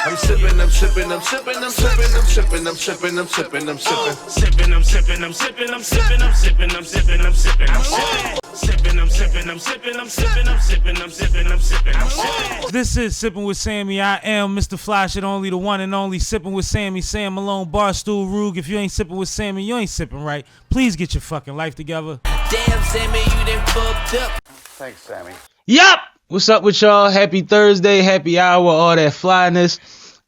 I'm sipping, I'm sipping, I'm sipping, I'm sipping, I'm sipping, I'm sipping, I'm sipping, I'm sipping. Sipping, I'm sipping, I'm sipping, I'm sipping, I'm sipping, I'm sipping, I'm sipping, I'm sipping. Sipping, I'm sipping, I'm sipping, I'm sipping, I'm sipping, I'm sipping, I'm sipping, I'm sipping. This is Sipping with Sammie. I am Mr. Fly Shit Only, the one and only Sipping with Sammie, Sam Malone, Barstool, Rug. If you ain't sipping with Sammie, you ain't sipping right. Please get your fucking life together. Damn, Sammie, you done fucked up. Thanks, Sammy. Yup! What's up with y'all? Happy Thursday, happy hour, all that flyness.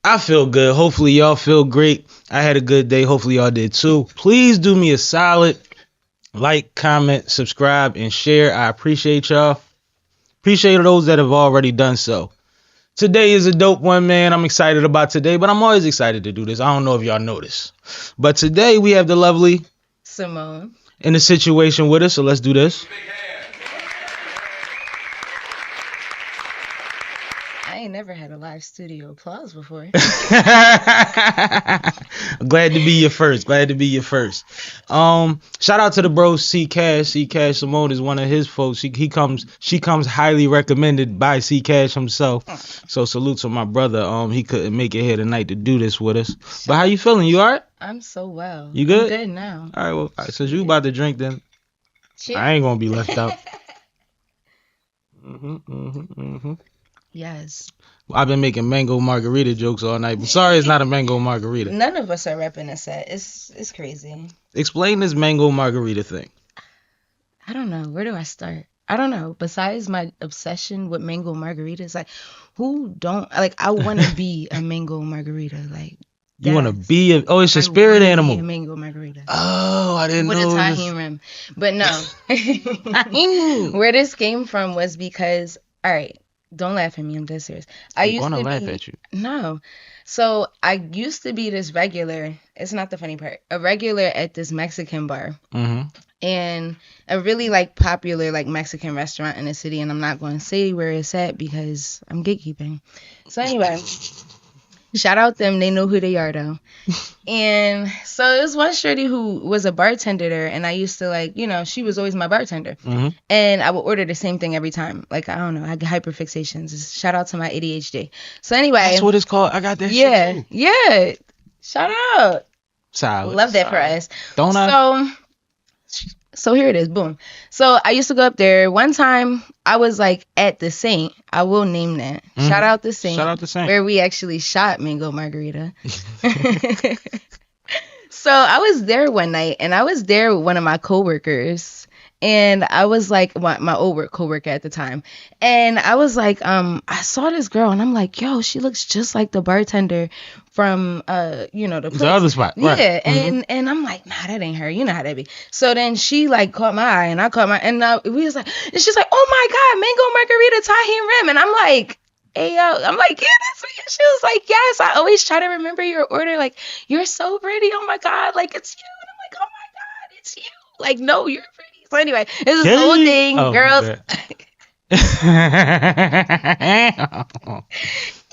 I feel good. Hopefully y'all feel great. I had a good day. Hopefully y'all did too. Please do me a solid. Like, comment, subscribe, and share. I appreciate y'all. Appreciate those that have already done so. Today is a dope one, man. I'm excited about today, but I'm always excited to do this. I don't know if y'all notice. But today we have the lovely Simone in the situation with us, so let's do this. I ain't never had a live studio applause before. Glad to be your first. Glad to be your first. Shout out to the bro CCASH. CCASH Simone is one of his folks. She comes highly recommended by CCASH himself. So salute to my brother. He couldn't make it here tonight to do this with us. But how you feeling? You alright? I'm so well. You good? I'm good now. Alright, well, since you about to drink, then Cheers. I ain't gonna be left out. Yes. I've been making mango margarita jokes all night. But sorry, it's not a mango margarita. None of us are repping a set. It's crazy. Explain this mango margarita thing. I don't know. Where do I start? I don't know. Besides my obsession with mango margaritas, like, who don't like? I want to be a mango margarita. Like, You want to be a... Oh, it's a spirit animal. A mango margarita. Oh, I didn't With know. a tahini rim. But no. Where this came from was because, all right, don't laugh at me. I'm dead serious. I'm going to laugh at you. No. So I used to be this regular. It's not the funny part. A regular at this Mexican bar. Mm-hmm. And a really like popular like Mexican restaurant in the city. And I'm not going to say where it's at because I'm gatekeeping. So anyway. Shout out them. They know who they are, though. And so it was one shorty who was a bartender there. And I used to, like, you know, she was always my bartender. Mm-hmm. And I would order the same thing every time. Like, I don't know. I get hyperfixations. Shout out to my ADHD. So anyway. That's what it's called. I got that shit too. Yeah. Shout out. Solid. Love that for us. Don't I? So here it is. Boom. So I used to go up there. One time I was like at the Saint. I will name that. Mm-hmm. Shout out the Saint. Shout out the Saint. Where we actually shot mango margarita. So I was there one night and I was there with one of my coworkers. And I was like, my old coworker at the time. And I was like, I saw this girl and I'm like, yo, she looks just like the bartender from, the other spot. Yeah. Right. And I'm like, nah, that ain't her. You know how that be. So then she like caught my eye and I caught and we was like, and she's like, oh my God, mango margarita tahini rim. And I'm like, hey, yo, I'm like, yeah, that's me. And she was like, yes, I always try to remember your order. Like, you're so pretty. Oh my God. Like, it's you. And I'm like, oh my God, it's you. Like, no, you're pretty. So anyway, it's this whole thing, girls.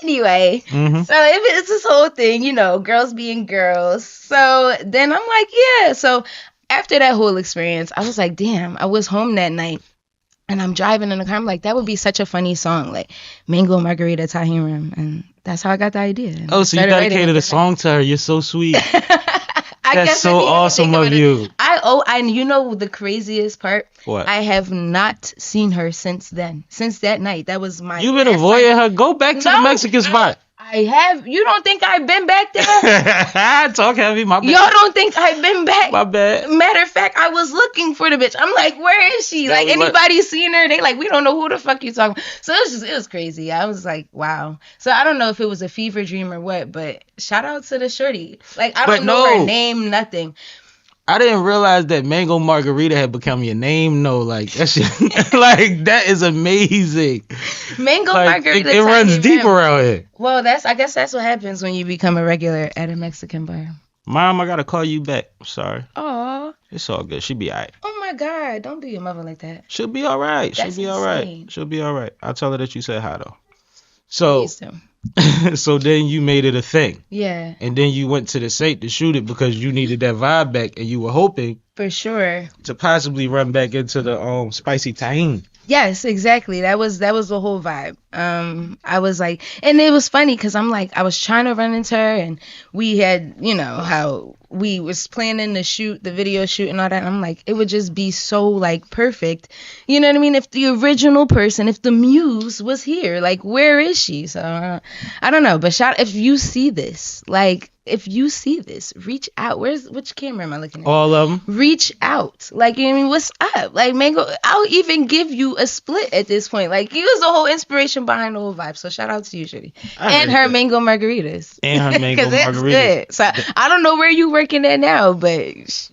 Anyway, so it's this whole thing, you know, girls being girls. So then I'm like, yeah. So after that whole experience, I was like, damn, I was home that night. And I'm driving in the car. I'm like, that would be such a funny song, like Mango Margarita tahini rim. And that's how I got the idea. Oh, so you dedicated a song to her. You're so sweet. That's so awesome of you. And you know the craziest part? What? I have not seen her since then. Since that night. That was my... You've been avoiding her? Go back to the Mexican spot. I have. You don't think I've been back there? Talk heavy, my bad. Y'all don't think I've been back? My bad. Matter of fact, I was looking for the bitch. I'm like, where is she? Like, anybody seen her? They like, we don't know who the fuck you talking about. So it was crazy. I was like, wow. So I don't know if it was a fever dream or what, but shout out to the shorty. Like, I don't know her name, nothing. I didn't realize that mango margarita had become your name. No, like that shit, like that is amazing. Mango margarita. It runs deep around here. Well, I guess that's what happens when you become a regular at a Mexican bar. Mom, I gotta call you back. I'm sorry. Aw. It's all good. She'll be alright. Oh my God, don't do your mother like that. She'll be alright. She'll be alright. She'll be alright. I'll tell her that you said hi though. So So then you made it a thing. Yeah, And then you went to the set to shoot it because you needed that vibe back, and you were hoping for sure. to possibly run back into the spicy tahini. Yes, exactly. That was the whole vibe. I was like, and it was funny because I'm like, I was trying to run into her, and we had, you know, how we was planning to shoot the video shoot and all that. And I'm like, it would just be so like perfect. You know what I mean? If the original person, if the muse was here, like, where is she? So I don't know, but if you see this, like, if you see this, reach out. Which camera am I looking at? All of them. Reach out. Like, you know what I mean? What's up? Like, Mango, I'll even give you a split at this point. Like, you was the whole inspiration behind the whole vibe. So shout out to you, Shitty. And her mango margaritas. And her mango margaritas. Good. So I don't know where you working at now, but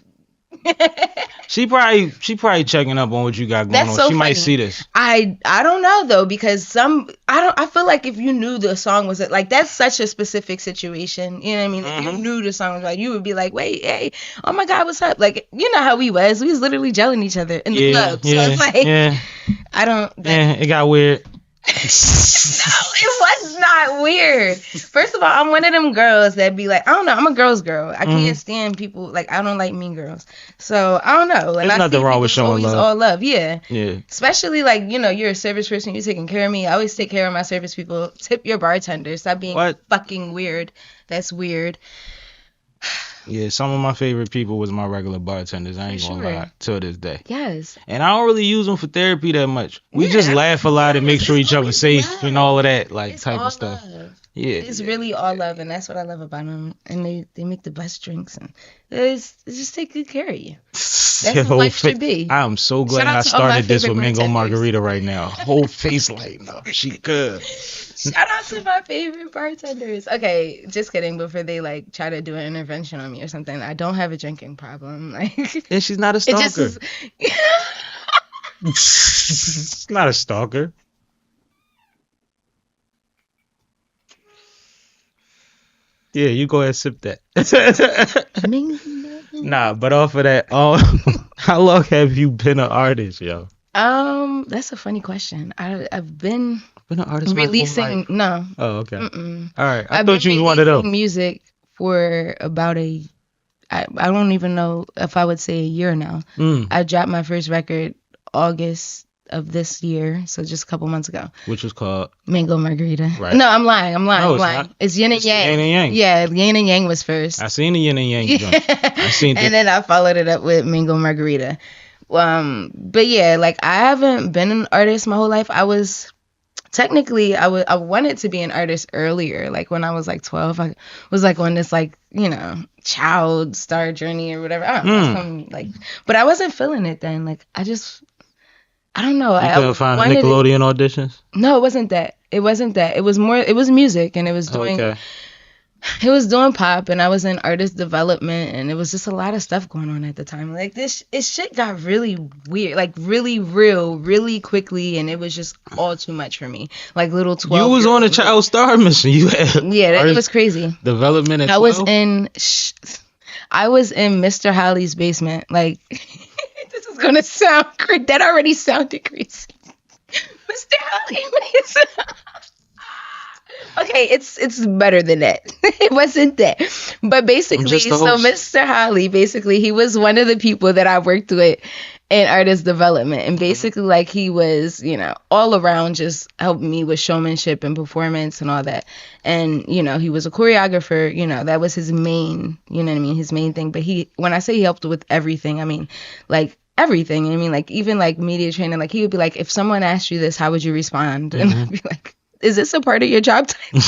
She probably checking up on what you got going That's on. so She might funny. see this. I don't know though, because I feel like if you knew the song was like, that's such a specific situation. You know what I mean? If you knew the song was like, you would be like, wait, hey, oh my God, what's up? Like, you know how we was literally gelling each other in the club. So it's like, I don't. It got weird. No, it was not weird. First of all, I'm one of them girls that be like, I don't know, I'm a girl's girl. I can't stand people, like, I don't like mean girls. So I don't know. There's nothing wrong with showing love. All love, yeah. Yeah. Especially like, you know, you're a service person, you're taking care of me. I always take care of my service people. Tip your bartenders. Stop being fucking weird. That's weird. Yeah, some of my favorite people was my regular bartenders. I ain't gonna lie, till this day. Yes. And I don't really use them for therapy that much. We just laugh a lot and make sure each other safe and all of that, like, type of stuff. Love. Yeah. It's really all love, and that's what I love about them. And they make the best drinks, and they just take good care of you. That's what life should be. I am so glad I started this with mango margarita right now. Whole face lighting up. She good. Shout out to my favorite bartenders. Okay, just kidding. Before they like try to do an intervention on me or something, I don't have a drinking problem. Like, and she's not a stalker. It just She's not a stalker. Yeah, you go ahead and sip that. Nah, but off of that, how long have you been an artist, yo? That's a funny question. I've been an artist releasing. No. Oh, okay. Mm-mm. All right. I thought you was one of those. Music for about I don't even know if I would say a year now. I dropped my first record August of this year, so just a couple months ago. Which was called Mango Margarita. Right. No, I'm lying. No, it's not. It's Yin and Yang. Yin and Yang. Yeah, Yin and Yang was first. I seen the Yin and Yang joint. I seen And then I followed it up with Mango Margarita. But yeah, like, I haven't been an artist my whole life. I wanted to be an artist earlier. Like, when I was like 12, I was like on this, like, you know, child star journey or whatever. I don't know, but I wasn't feeling it then. Like, I don't know. You couldn't find Nickelodeon auditions? No, it wasn't that. It was music, and it was doing. Okay. It was doing pop, and I was in artist development, and it was just a lot of stuff going on at the time. Like, shit got really weird, like really real, really quickly, and it was just all too much for me. Like, little 12. You was on a child star mission. You had it was crazy. Development at 12? I was in Mr. Holly's basement. Like, this is gonna sound crazy. That already sounded crazy. Mr. Holly basement. Okay, it's better than that. It wasn't that. But basically, so Mr. Holly, basically, he was one of the people that I worked with in artist development. And basically, like, he was, you know, all around just helping me with showmanship and performance and all that. And, you know, he was a choreographer, you know, that was his main, you know what I mean, his main thing. But when I say he helped with everything, I mean, like, everything. I mean, like, even like media training, like, he would be like, if someone asked you this, how would you respond? And I'd be like, is this a part of your job title?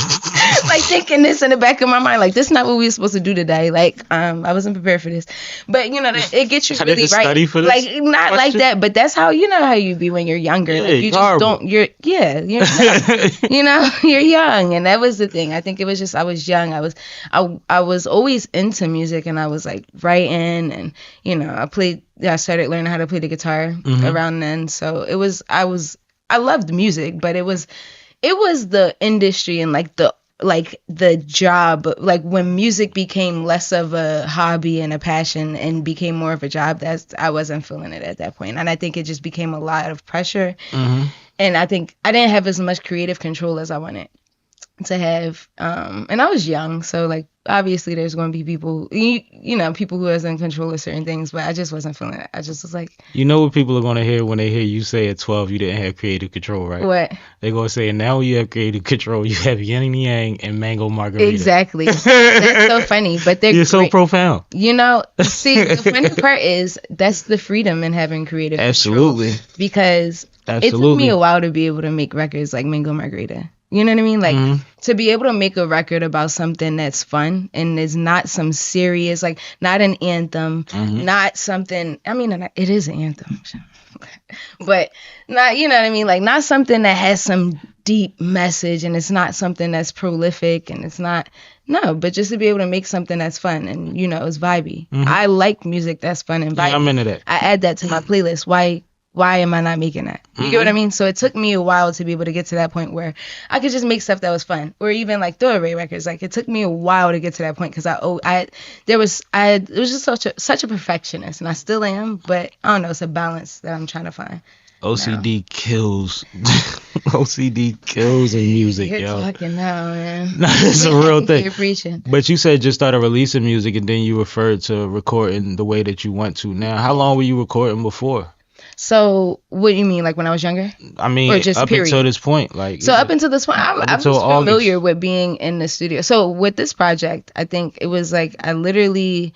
Like, thinking this in the back of my mind, like, this is not what we were supposed to do today. Like, I wasn't prepared for this. But, you know, it gets you really right. Study for this like, not question? Like that, but that's how, you know how you be when you're younger. Yeah, like, you just horrible. you're you know, you're young. And that was the thing. I think it was just, I was young. I was always into music, and I was like writing, and, you know, I started learning how to play the guitar around then. So I loved music, but it was the industry and like the job, like when music became less of a hobby and a passion and became more of a job, I wasn't feeling it at that point. And I think it just became a lot of pressure. And I think I didn't have as much creative control as I wanted. to have, and I was young, so like obviously there's going to be people, you know, people who was in control of certain things, but I just wasn't feeling it. I just was like, You know what people are going to hear when they hear you say at 12 you didn't have creative control, right? what? They're going to say, now you have creative control. You have yin and yang and mango margarita. Exactly. That's so funny, but they're You're so great. profound. You know, see, the funny part is that's the freedom in having creative Absolutely. control, because it took Absolutely. me a while to be able to make records like Mango Margarita. You know what I mean? Like to be able to make a record about something that's fun and is not some serious, like not an anthem, not something. I mean, it is an anthem, but not. You know what I mean? Like not something that has some deep message, and it's not something that's prolific, and it's not. No, but just to be able to make something that's fun and you know it's vibey. I like music that's fun and vibey. Yeah, I'm into that. I add that to my playlist. Why am I not making that? You get what I mean? So it took me a while to be able to get to that point where I could just make stuff that was fun, or even like throwaway records. Like it took me a while to get to that point because it was just such a perfectionist, and I still am. But I don't know, it's a balance that I'm trying to find. OCD kills. OCD kills in music, You're yo. talking now, man. It's a real thing. You're preaching. But you said just started releasing music and then you referred to recording the way that you want to now. How long were you recording before? So what do you mean, like when I was younger? I mean, Or just up period? until this point. Like, So up until this point, I was until familiar with being in the studio. So with this project, I think it was like I literally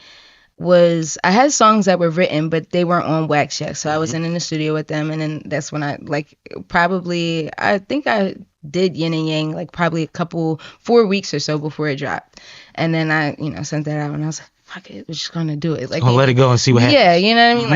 I had songs that were written, but they weren't on wax yet. So I wasn't in the studio with them. And then that's when I think I did Yin and Yang like probably 4 weeks or so before it dropped. And then I, sent that out and I was like, fuck it, we're just gonna do it. Like, I'll let it go and see what happens. Yeah, you know what I mean?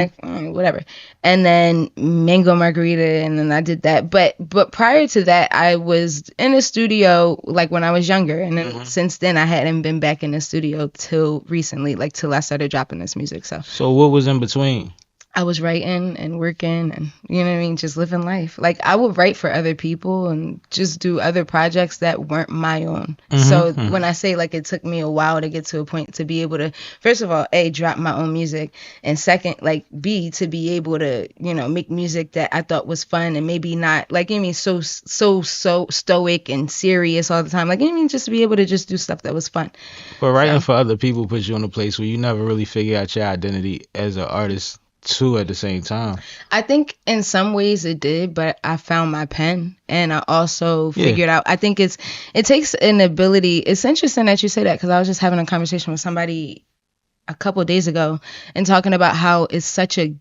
Like, whatever. And then Mango Margarita, and then I did that. But prior to that, I was in the studio, like, when I was younger. And then since then, I hadn't been back in the studio till recently, like, till I started dropping this music. So what was in between? I was writing and working and, you know what I mean, just living life. Like, I would write for other people and just do other projects that weren't my own. So when I say, like, it took me a while to get to a point to be able to, first of all, A, drop my own music. And second, like, B, to be able to, make music that I thought was fun and maybe not, like, I mean, so stoic and serious all the time. Like, I mean, just to be able to just do stuff that was fun. But writing for other people puts you in a place where you never really figure out your identity as an artist too at the same time. I think in some ways it did, but I found my pen and I also figured out, I think it takes an ability. It's interesting that you say that because I was just having a conversation with somebody a couple of days ago and talking about how it's such a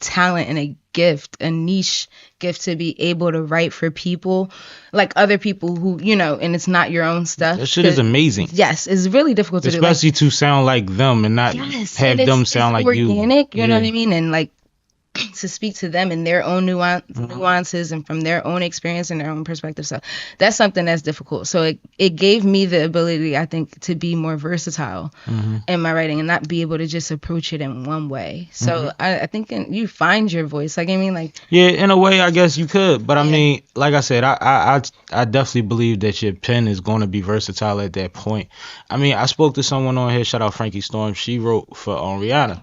talent and a gift, a niche gift to be able to write for people, like other people who, and it's not your own stuff. That shit is amazing. Yes, it's really difficult to do. Especially to sound like them and not have them sound like you. Organic, you know what I mean? And like to speak to them in their own nuances and from their own experience and their own perspective. So that's something that's difficult. So it gave me the ability, I think, to be more versatile in my writing and not be able to just approach it in one way. So I think you find your voice. Like, I mean, like... Yeah, in a way, I guess you could. But I mean, like I said, I definitely believe that your pen is going to be versatile at that point. I mean, I spoke to someone on here, shout out Frankie Storm. She wrote for Rihanna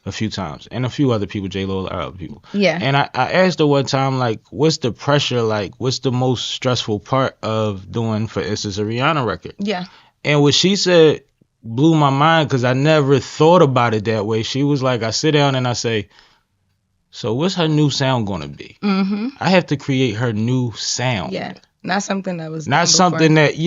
a few times and a few other people, J-Lo, other people. Yeah. And I asked her one time, like, what's the pressure like? What's the most stressful part of doing, for instance, a Rihanna record? Yeah. And what she said blew my mind because I never thought about it that way. She was like, I sit down and I say, so what's her new sound going to be? I have to create her new sound. Yeah. Not something that was... Not something that,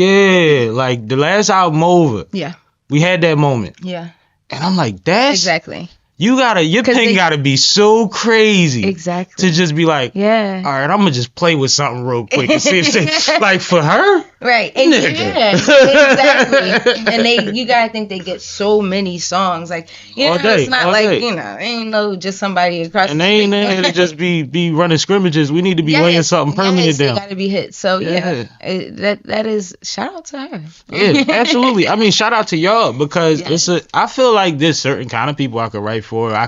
like the last album over. Yeah. We had that moment. Yeah. And I'm like, that's... Exactly. Your pen gotta be so crazy. Exactly. To just be like, yeah. All right, I'm gonna just play with something real quick and see if they, like, for her. Right. And yeah, exactly. And you gotta think they get so many songs. Like, all day, it's not like, ain't no just somebody across and the they street. ain't in here to just be running scrimmages. We need to be laying something permanent down. They gotta be hit. So that is, shout out to her. Yeah, absolutely. I mean, shout out to y'all because I feel like there's certain kind of people I could write for. Or I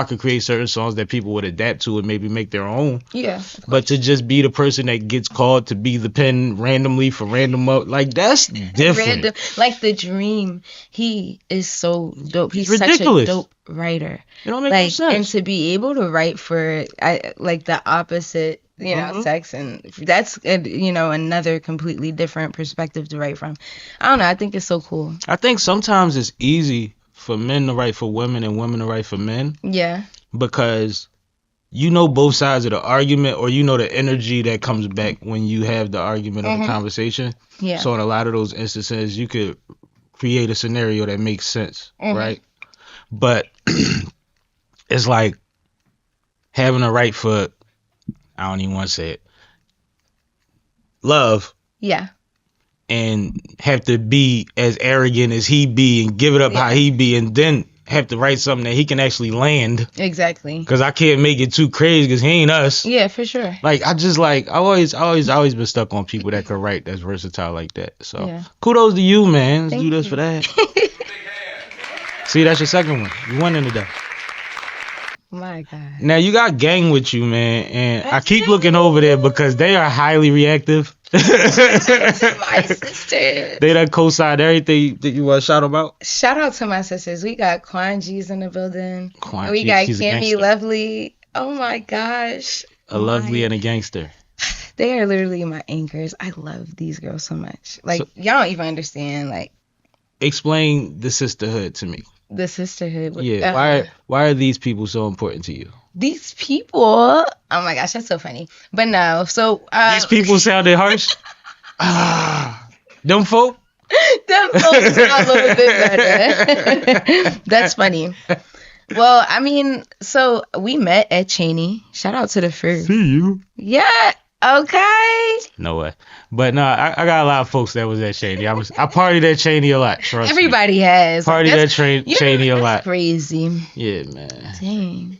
could create certain songs that people would adapt to and maybe make their own. Yeah. But to just be the person that gets called to be the pen randomly for random up, like, that's different. Like The Dream, he is so dope. He's ridiculous. Such a dope writer. It don't make no sense. And to be able to write for like the opposite you know, sex, and that's another completely different perspective to write from. I don't know. I think it's so cool. I think sometimes it's easy for men to write for women and women to write for men. Yeah. Because you know both sides of the argument, or you know the energy that comes back when you have the argument or the conversation. Yeah. So in a lot of those instances, you could create a scenario that makes sense, right? But it's like having a right for, I don't even want to say it, love. Yeah. And have to be as arrogant as he be and give it up how he be, and then have to write something that he can actually land. Exactly. Because I can't make it too crazy because he ain't us. Yeah, for sure. Like, I just like, I always been stuck on people that could write that's versatile like that. So kudos to you, man. Let's do this for that. See, that's your second one. You won in today. My God. Now you got gang with you, man, and I keep looking over there because they are highly reactive. My sister. They done co-signed everything that you want to shout about. Shout out to my sisters. We got Quan G's in the building. We G, got she's a Cammy gangster. Lovely. Oh my gosh. A lovely and a gangster. They are literally my anchors. I love these girls so much. Like, y'all don't even understand, like, explain the sisterhood to me. the sisterhood. Yeah. Why are these people so important to you? These people. Oh my gosh, that's so funny. But no, so These people sounded harsh. Them folk. Them folks sound a little bit better. That's funny. Well, I mean, so we met at Cheney. Shout out to the Fur. See you. Yeah. Okay. No way. But no, I got a lot of folks that was at Cheney. I partied at Cheney a lot. Trust Everybody me. has. Partied at Cheney a lot. Crazy. Yeah, man. Dang.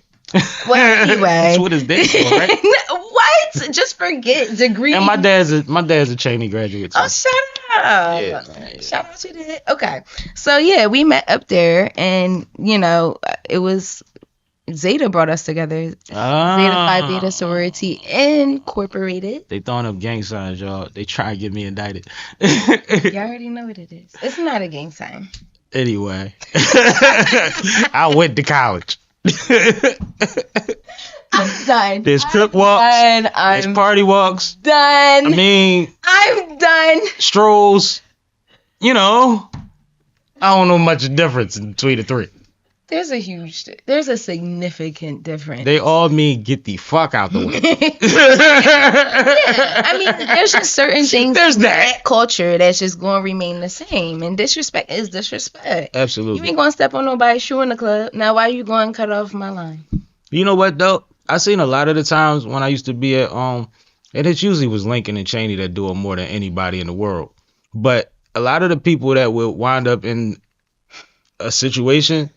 Well, anyway. That's what it's there for, right? What? Just forget degree. And my dad's a Cheney graduate too. Oh, shut up. Yeah, man. Shout out to that. Okay. So, yeah, we met up there, and, you know, it was ZETA brought us together. ZETA Phi Beta Sorority Incorporated. They throwing up gang signs, y'all. They try to get me indicted. You already know what it is. It's not a gang sign. Anyway. I went to college. I'm done. There's crip walks. There's party walks. Done. I mean, I'm done. strolls. You know, I don't know much difference between the three. There's a significant difference. They all mean get the fuck out the way. I mean, there's just certain things. There's that culture that's just going to remain the same, and disrespect is disrespect. Absolutely. You ain't going to step on nobody's shoe in the club. Now, why you going to cut off my line? You know what though? I seen a lot of the times when I used to be at and it usually was Lincoln and Cheney that do it more than anybody in the world. But a lot of the people that would wind up in a situation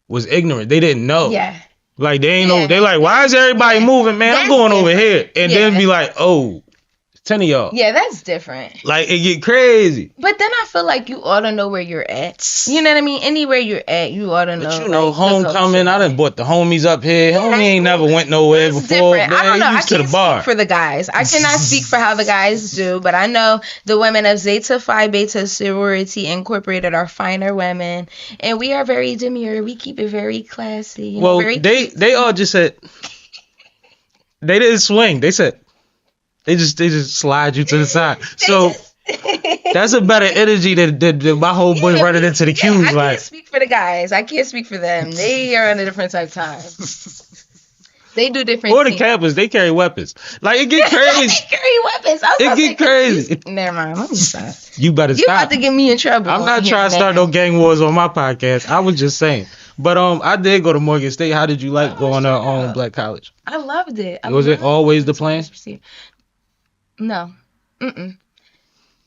was ignorant. They didn't know. Yeah. Like they ain't know. They like, why is everybody moving, man? I'm going over here, and then be like, oh, 10 of y'all. Yeah, that's different. Like it get crazy. But then I feel like you ought to know where you're at. You know what I mean? Anywhere you're at, you ought to know. But you know, like, homecoming. I done brought the homies up here. Homie ain't never went nowhere That's before. different. I don't know. I Used to can't the bar. speak for the guys. I cannot speak for how the guys do, but I know the women of ZETA Phi Beta Sorority Incorporated are finer women, and we are very demure. We keep it very classy. You know, very they all just said they didn't swing. They said they just slide you to the side. So that's a better energy than my whole boy running into the cues. I like can't speak for the guys. I can't speak for them. They are on a different type of time. They do different or the things. campers, they carry weapons. Like it get crazy. They carry weapons. It get crazy. Never mind. Let me stop. You better You stop. about to get me in trouble. I'm not trying to start no gang wars on my podcast. I was just saying. But I did go to Morgan State. How did you like going to Black College? I loved it. Was it always the plan? No.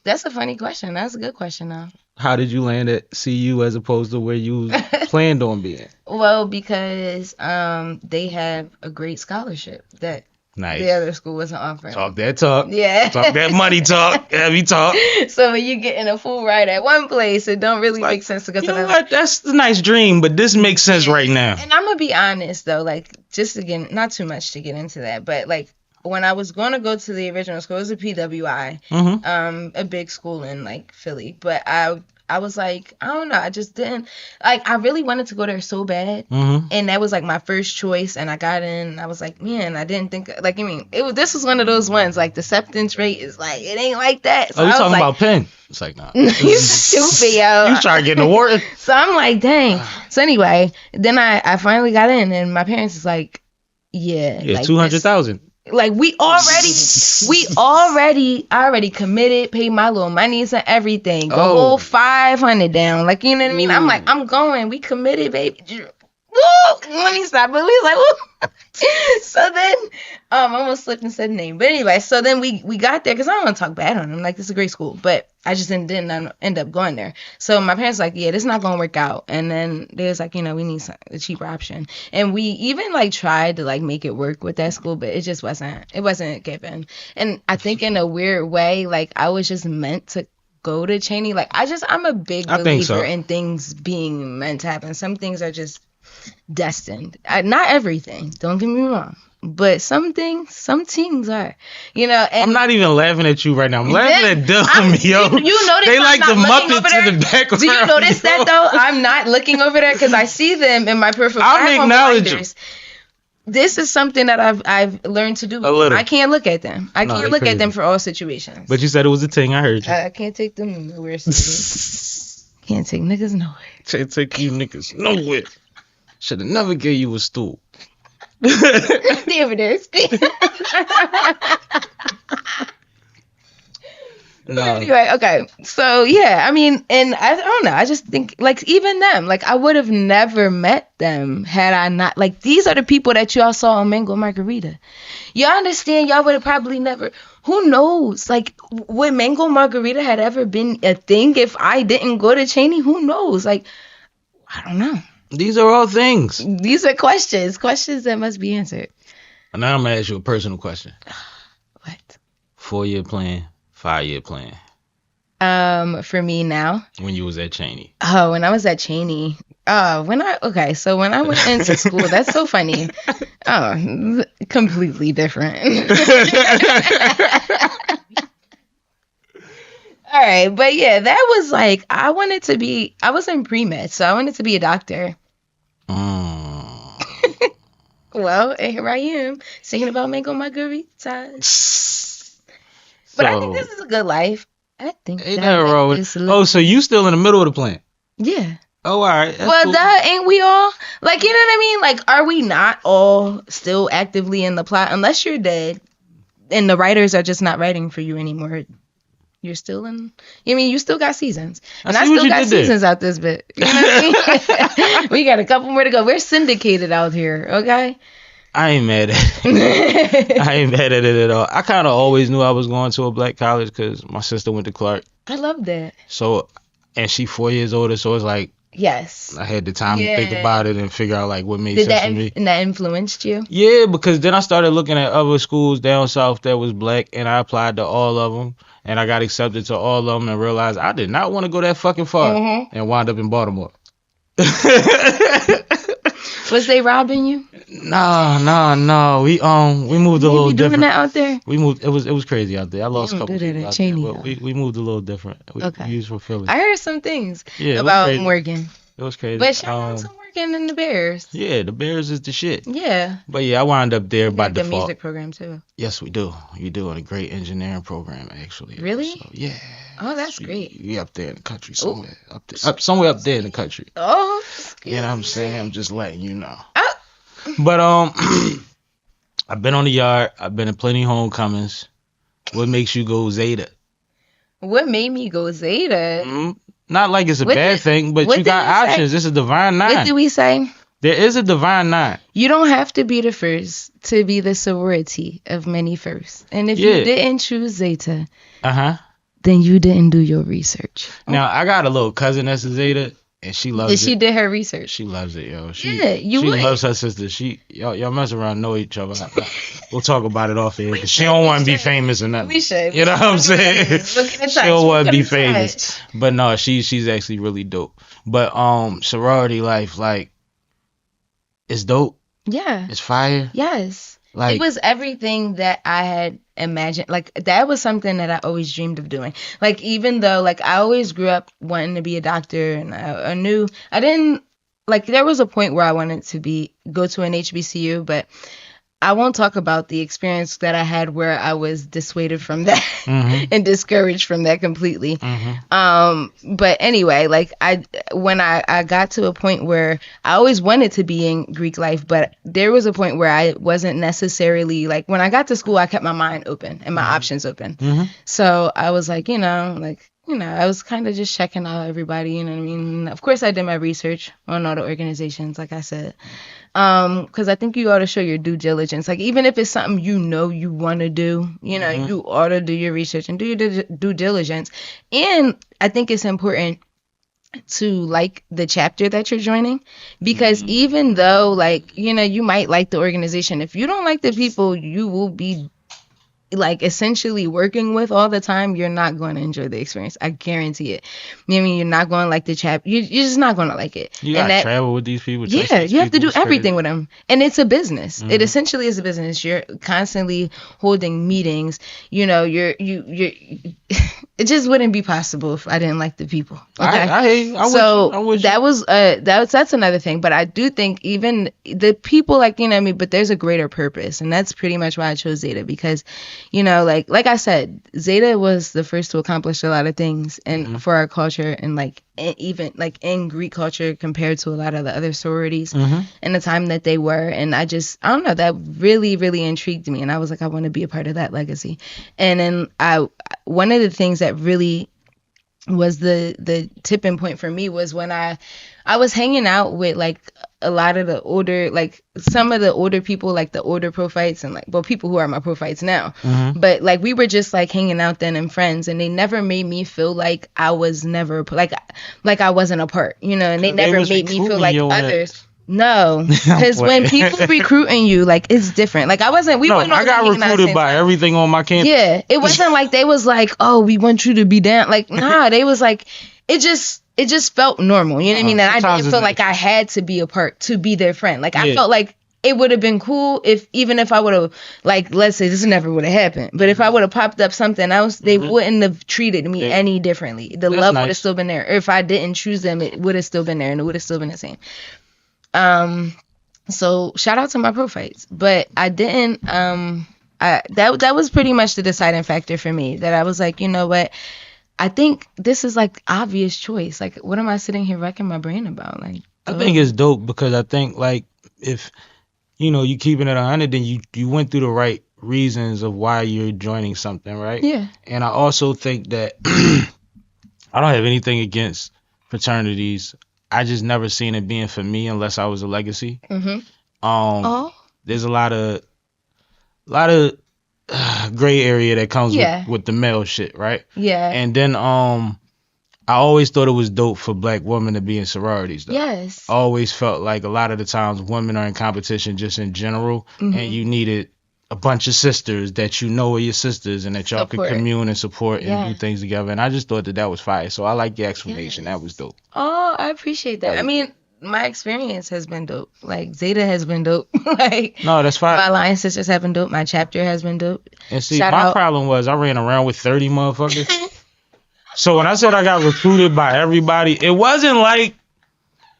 That's a funny question. That's a good question, though. How did you land at CU as opposed to where you planned on being? Well, because they have a great scholarship that Nice. the other school wasn't offering. Talk that talk. Yeah. Talk that money talk. Heavy talk. So when you getting a full ride at one place, it don't really make sense to go to You know another. what? That's the nice dream, but this makes sense right now. And I'm gonna be honest though, like just again, not too much to get into that, but like when I was going to go to the original school, it was a PWI, a big school in like Philly, but I I was like, I don't know. I just didn't like. I really wanted to go there so bad, and that was like my first choice. And I got in. And I was like, man, I didn't think like. I mean, this was one of those ones. Like the acceptance rate is like it ain't like that. So Oh, you I was talking like, about Penn? It's like, nah. you stupid, yo. You trying to get an award? So I'm like, dang. So anyway, then I finally got in, and my parents is like, yeah, Yeah, like 200,000. Like I already committed, paid my little monies and everything. The whole 500 down. Like, you know what I mean? I'm like, I'm going. We committed, baby. Woo! Let me stop. But we was like, woo. So then, I almost slipped and said the name. But anyway, so then we got there because I don't want to talk bad on them. Like, this is a great school. But I just didn't end up going there. So my parents were like, yeah, this is not going to work out. And then they was like, you know, we need a cheaper option. And we even like tried to like make it work with that school, but it just wasn't given. And I think in a weird way, like I was just meant to go to Cheney. Like I'm a big believer in things being meant to happen. Some things are just destined. Not everything, don't get me wrong, but some things are, you know. And I'm not even laughing at you right now. I'm laughing at them, yo. You notice they I'm like not the looking Muppets over there? in the background. Do you notice yo. that though? I'm not looking over there because I see them in my peripheral. I'm acknowledging. This is something that I've learned to do. A little. I can't look at them. I can't look at them for all situations. But you said it was a thing. I heard you. I can't take them nowhere. Can't take niggas nowhere. Can't take you niggas nowhere. Should have never gave you a stool. There it is. No. Anyway, okay. So yeah, I mean, and I don't know. I just think like even them, like I would have never met them had I not. Like these are the people that y'all saw on Mango Margarita. Y'all understand? Y'all would have probably never. Who knows? Like would Mango Margarita had ever been a thing if I didn't go to Cheney? Who knows? Like I don't know. These are all things. These are questions that must be answered. And now I'm gonna ask you a personal question. What? 4-year plan, 5-year plan. For me now. When you was at Cheney. Oh, when I was at Cheney. So when I went into school, that's so funny. Oh, completely different. All right, but yeah, that was like I was in pre-med, so I wanted to be a doctor. Well, and here I am singing about Mango Margaritas. But I think this is a good life. I think ain't nothing wrong with it. Oh, so you still in the middle of the plan? Yeah. Oh, all right. That's Well, cool. ain't we all? Like, you know what I mean? Like, are we not all still actively in the plot? Unless you're dead and the writers are just not writing for you anymore. You're still in. I mean, you still got seasons, and I still got seasons out this bit. You know what I mean? We got a couple more to go. We're syndicated out here, okay? I ain't mad at it. I ain't mad at it at all. I kind of always knew I was going to a black college because my sister went to Clark. I love that. So, and she 4 years older, so it's like yes, I had the time to think about it and figure out like what made sense to me. And that influenced you? Yeah, because then I started looking at other schools down south that was black, and I applied to all of them. And I got accepted to all of them and realized I did not want to go that fucking far and wound up in Baltimore. Was they robbing you? No. We moved a little different. Doing that out there? We moved. It was crazy out there. I lost a couple people out there, but Cheney, we moved a little different. We used for Philly. I heard some things about Morgan. It was crazy. But shout out to Morgan and the Bears. Yeah, the Bears is the shit. Yeah. But yeah, I wound up there by default. A music program too. Yes, we do. We do, and a great engineering program actually. Really? So, yeah. Oh, that's great. We up there in the country somewhere. Somewhere up there in the country. Oh. You know what I'm saying? I'm just letting you know. But I've been on the yard. I've been in plenty of homecomings. What makes you go ZETA? What made me go ZETA? Not like it's a bad thing, but you got options. It's a divine 9. What did we say? There is a divine 9. You don't have to be the first to be the sorority of many firsts. And if you didn't choose ZETA, then you didn't do your research. Now, I got a little cousin that's a ZETA, and she loves it. She did her research. She loves it, yo. She loves her sister. Y'all mess around, know each other. We'll talk about it off here. Cause she don't want to be famous or nothing. We should. You know what I'm saying? She don't want to be famous. But no, she's actually really dope. But sorority life, like, it's dope. Yeah. It's fire. Yes. Like, it was everything that I had imagined. Like, that was something that I always dreamed of doing. Like, even though, like, I always grew up wanting to be a doctor, and I knew I didn't, like, there was a point where I wanted to go to an HBCU, but I won't talk about the experience that I had where I was dissuaded from that and discouraged from that completely. But anyway, like, when I got to a point where I always wanted to be in Greek life, but there was a point where I wasn't necessarily, like, when I got to school, I kept my mind open and my options open. So I was like, I was kind of just checking out everybody, you know what I mean? Of course, I did my research on all the organizations, like I said. Because I think you ought to show your due diligence. Like, even if it's something you want to do, you ought to do your research and do your due diligence. And I think it's important to like the chapter that you're joining, because even though, like, you might like the organization, if you don't like the people you will be, like, essentially working with all the time, you're not going to enjoy the experience. I guarantee it. I mean, you're not going to like the chapter. You're just not going to like it. You got to travel with these people. Yeah, you have to do everything with them. And it's a business. It essentially is a business. You're constantly holding meetings. It just wouldn't be possible if I didn't like the people. Okay? I hear you. That's another thing. But I do think even the people, like, but there's a greater purpose. And that's pretty much why I chose ZETA, because, like I said, ZETA was the first to accomplish a lot of things and for our culture, and, like, even, like, in Greek culture compared to a lot of the other sororities in the time that they were. And I don't know, that really, really intrigued me. And I was like, I want to be a part of that legacy. And then one of the things that really was the tipping point for me was when I was hanging out with, like, a lot of the older, like, some of the older people, like the older prophytes, and, like, well, people who are my prophytes now. But, like, we were just, like, hanging out then and friends, and they never made me feel like I was never, like I wasn't a part, and they never made me feel like others. No, because when people recruiting you, like, it's different. Like, I got recruited by everything on my campus. Yeah, it wasn't like they was like, oh, we want you to be down. Like, nah, they was like, it just felt normal. You know what I mean? And I didn't feel like I had to be a part to be their friend. Like, I felt like it would have been cool even if I would have, like, let's say this never would have happened, but if I would have popped up something else, they wouldn't have treated me any differently. The love would have still been there. Or if I didn't choose them, it would have still been there, and it would have still been the same. So shout out to my prophytes, but I didn't, that was pretty much the deciding factor for me, that I was like, you know what? I think this is, like, obvious choice. Like, what am I sitting here wrecking my brain about? Like, I think it's dope because I think, like, if, you keeping it 100, then you went through the right reasons of why you're joining something, right? Yeah. And I also think that I don't have anything against fraternities. I just never seen it being for me unless I was a legacy. There's a lot of gray area that comes with the male shit, right? Yeah. And then I always thought it was dope for black women to be in sororities, though. Yes. I always felt like a lot of the times women are in competition just in general, and you needed a bunch of sisters that are your sisters and that y'all could commune and support and do things together. And I just thought that was fire. So I like the explanation. That was dope. Oh, I appreciate that. I mean, my experience has been dope. Like, ZETA has been dope. Like, no, that's fine. My Alliance Sisters have been dope. My chapter has been dope. And see, my problem was I ran around with 30 motherfuckers. So when I said I got recruited by everybody, it wasn't like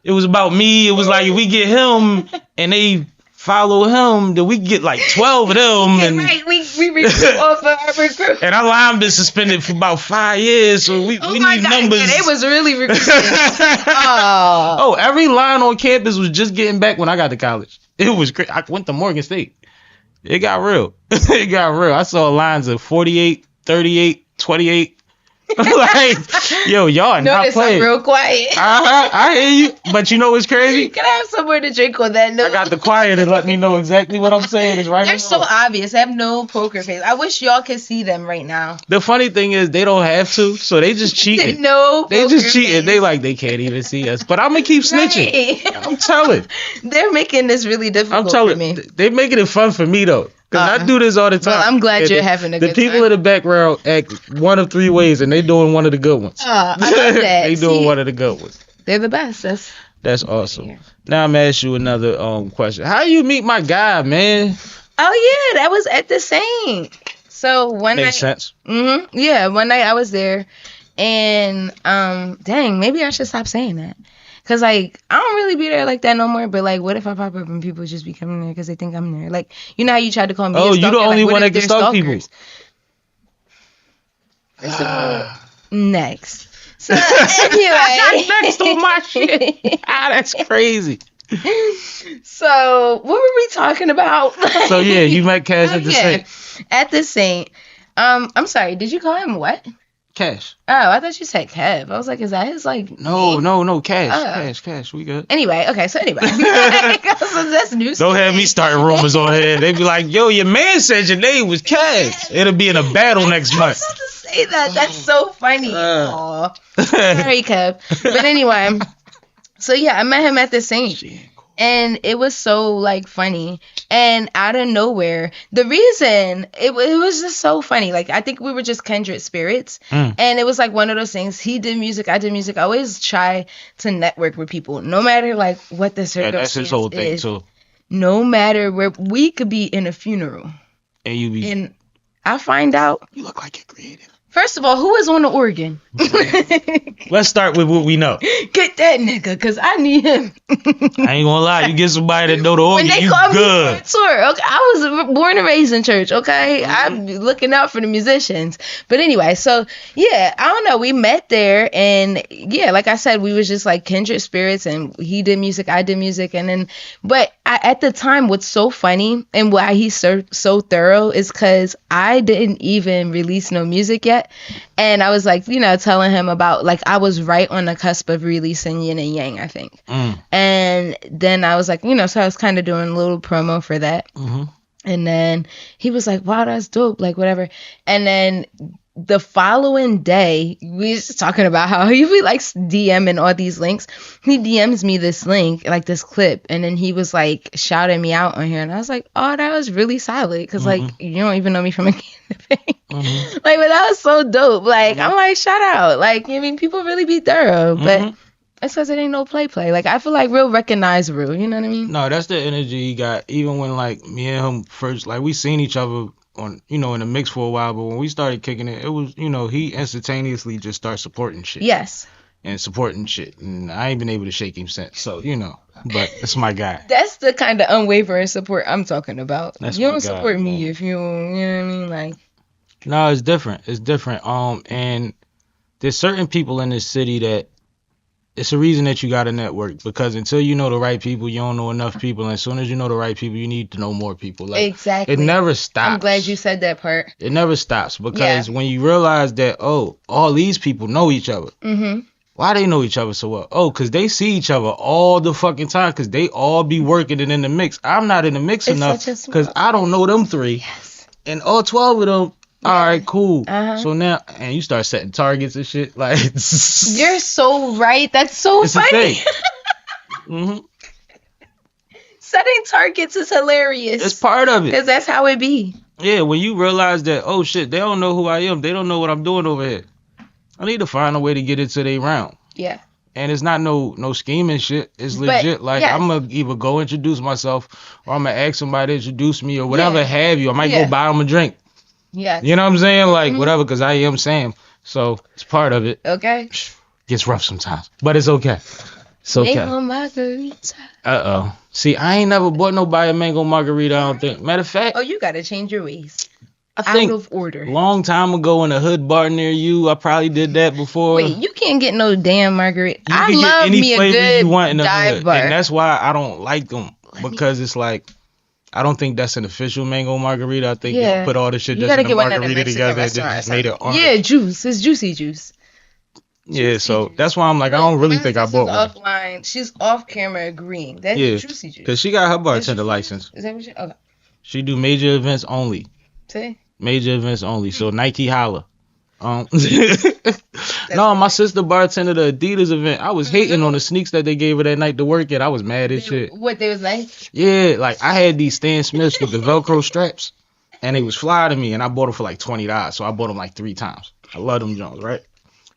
it was about me. It was like, if we get him and they follow him, then we get like 12 of them. And right, we recruit off of our recruit. And our line been suspended for about 5 years, so we need numbers. Yeah, they was really recruiting. Every line on campus was just getting back when I got to college. It was great. I went to Morgan State. It got real. It got real. I saw lines of 48, 38, 28. Like, yo, y'all not playing. I'm real quiet. I hear you, but you know what's crazy? Can I have somewhere to drink on that note? I got the quiet and let me know exactly what I'm saying is right. They're so obvious. They have no poker face. I wish y'all could see them right now. The funny thing is they don't have to, so they just cheating. They just cheating. They like they can't even see us. But I'm gonna keep snitching. Right. I'm telling. They're making this really difficult for me. They're making it fun for me though. Because I do this all the time. Well, I'm glad you're having a good time. The people in the background act one of three ways, and they doing one of the good ones. I love that. They doing one of the good ones. They're the best. That's awesome. Now I'm gonna ask you another question. How you meet my guy, man? Oh yeah, that was at the Saint. So one Makes night, sense. yeah, one night I was there, and dang, maybe I should stop saying that. Cause like I don't really be there like that no more. But like, what if I pop up and people just be coming there because they think I'm there? Like, you know how you tried to call me? Oh, a you the stalker? only Like, what one if that can they're stalk people. stalkers? Next. So anyway, Next on my shit. That's crazy. So what were we talking about? So yeah, you met Cash at the Saint. At the Saint. I'm sorry. Did you call him what? Cash. Oh, I thought you said Kev. I was like, is that his like? No, Cash. Oh. Cash. We good. Anyway, okay. So anyway, so that's news. Don't have me starting rumors on here. They be like, yo, your man said your name was Cash. It'll be in a battle next month. I was about to say that. That's so funny. Aw. Sorry, Kev. But anyway, so yeah, I met him at the Saint. And it was so like funny, and out of nowhere, the reason it was just so funny. Like I think we were just kindred spirits, and it was like one of those things. He did music, I did music. I always try to network with people, no matter like what the circumstance That's his whole thing is. too. No matter where we could be in a funeral, And you be. and I find out. You look like you're creative. First of all, who is on the organ? Let's start with what we know. Get that nigga, cause I need him. I ain't gonna lie, you get somebody that know the organ, When they you call good. me for a tour, okay, I was born and raised in church, okay? I'm looking out for the musicians. But anyway, so yeah, I don't know. We met there, and yeah, like I said, we was just like kindred spirits, and he did music, I did music, and then, but at the time, what's so funny and why he's so thorough is because I didn't even release no music yet. And I was like, you know, telling him about like I was right on the cusp of releasing Yin and Yang, I think. And then I was like, you know, so I was kind of doing a little promo for that. And then he was like, wow, that's dope, like whatever. And then the following day, we was just talking about how he be like DMing all these links. He DMs me this link, like this clip, and then he was like shouting me out on here, and I was like, oh, that was really solid, because like you don't even know me from a campaign. Like, but that was so dope. Like, I'm like, shout out. Like, I mean, people really be thorough, but it's because it ain't no play. Like, I feel like real recognize real. You know what I mean? No, that's the energy he got. Even when like me and him first, like we seen each other on, you know, in the mix for a while, but when we started kicking it, it was, you know, he instantaneously just started supporting shit. Yes. And supporting shit, and I ain't been able to shake him since. So you know, but that's my guy. That's the kind of unwavering support I'm talking about. That's you my don't guy, support me man. if you know what I mean, like. No, it's different. It's different. And there's certain people in this city that it's a reason that you got to network, because until you know the right people, you don't know enough people. And as soon as you know the right people, you need to know more people. Like, Exactly. it never stops. I'm glad you said that part. It never stops, because when you realize that, oh, all these people know each other. Why they know each other so well? Oh, because they see each other all the fucking time, because they all be working it in the mix. I'm not in the mix It's enough such a because small- I don't know them three. Yes. And all 12 of them, all right, cool. Uh-huh. So now, and you start setting targets and shit. Like, You're so right. That's so it's a funny. thing. Setting targets is hilarious. It's part of it. Because that's how it be. Yeah, when you realize that, oh shit, they don't know who I am. They don't know what I'm doing over here. I need to find a way to get into their round. Yeah. And it's not no scheming shit. It's But, legit. Like, yes. I'm going to either go introduce myself, or I'm going to ask somebody to introduce me, or whatever Yeah. have you. I might Yeah. go buy them a drink. Yes. You know what I'm saying? Like, whatever, because I am Sam. So, it's part of it. Okay. Gets rough sometimes. But it's okay. It's okay. Mango margarita. Uh-oh. See, I ain't never bought nobody a mango margarita, I don't think. Matter of fact, Oh, you got to change your ways. I think Out of order. long time ago in a hood bar near you, I probably did that before. Wait, you can't get no damn margarita. You I can get love any me a flavor good you want in the dive hood. bar. And that's why I don't like them. Because it's like, I don't think that's an official mango margarita. I think Yeah. they put all the shit You that's gotta in the get one at the margarita Mexican together and restaurant. just made it orange. Yeah, juice. It's juicy juice. Yeah, so that's why I'm like, I don't really think I bought one. Offline. She's off camera agreeing. That's Yeah, juicy juice. because she got her bartender license. Is that what you? Okay. She do major events only. See? Major events only. So Nike holla. No, my sister bartended the Adidas event. I was hating on the sneaks that they gave her that night to work at. I was mad as shit. What they was like? Yeah, like I had these Stan Smiths with the Velcro straps, and they was fly to me, and I bought them for like $20. So I bought them like 3 times. I love them joints, right?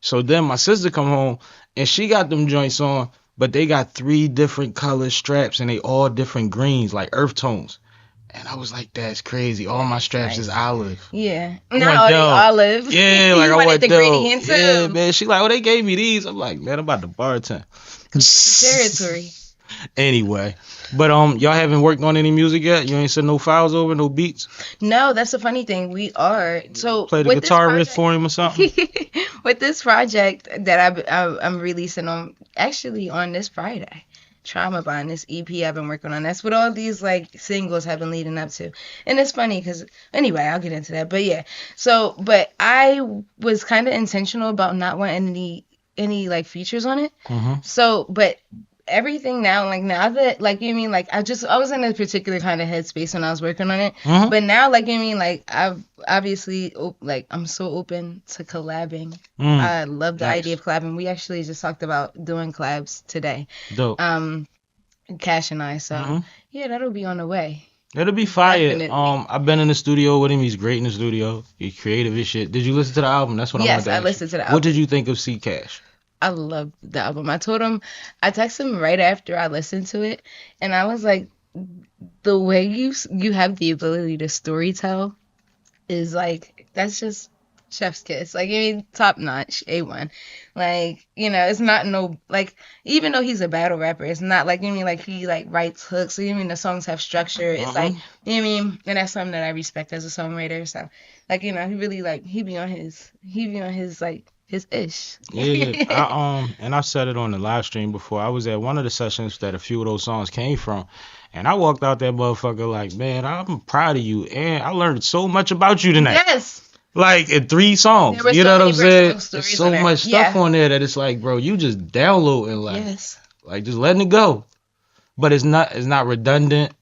So then my sister come home, and she got them joints on, but they got 3 different color straps, and they all different greens, like earth tones. And I was like, that's crazy. All my straps is olive. Yeah. I Not want all the dough. olive. Yeah, like You I wanted want the dough. gradient too. Yeah, man. She like, oh, they gave me these. I'm like, man, I'm about to bartend. Territory. Anyway, but y'all haven't worked on any music yet? You ain't sent no files over, no beats? No, that's the funny thing. We are. So Play the with guitar this riff for him or something? with this project that I'm releasing on this Friday, Trauma Bond, this EP I've been working on. That's what all these like singles have been leading up to. And it's funny because anyway, I'll get into that. But yeah, so but I was kind of intentional about not wanting any like features on it. Mm-hmm. So but everything now that like you mean like I was in a particular kind of headspace when I was working on it, Mhm. but now like you mean like I've obviously like I'm so open to collabing. I love the Nice. idea of collabing. We actually just talked about doing collabs today, Dope. Cash and I. So Mhm. yeah, that'll be on the way. It'll be fire. Definitely. I've been in the studio with him. He's great in the studio. He's creative as shit. Did you listen to the album? That's what I wanted Yes, to I ask listened you. to the What album. did you think of CCASH? I love the album. I texted him right after I listened to it, and I was like, the way you have the ability to storytell is like, that's just chef's kiss. Like, I mean, top notch, A1. Like, you know, it's not no, like, even though he's a battle rapper, it's not like, you know, like he like writes hooks. So, you mean the songs have structure. It's like, you know what I mean? And that's something that I respect as a songwriter. So, like, you know, he really like, he be on his like, his ish. Yeah, and I said it on the live stream before. I was at one of the sessions that a few of those songs came from, and I walked out that motherfucker like, man, I'm proud of you, and I learned so much about you tonight. Yes. Like in 3 songs, There were you so know what many I'm saying? personal stories There's so on there. much stuff Yeah. on there that it's like, bro, you just downloading like, Yes. like just letting it go. But it's not redundant.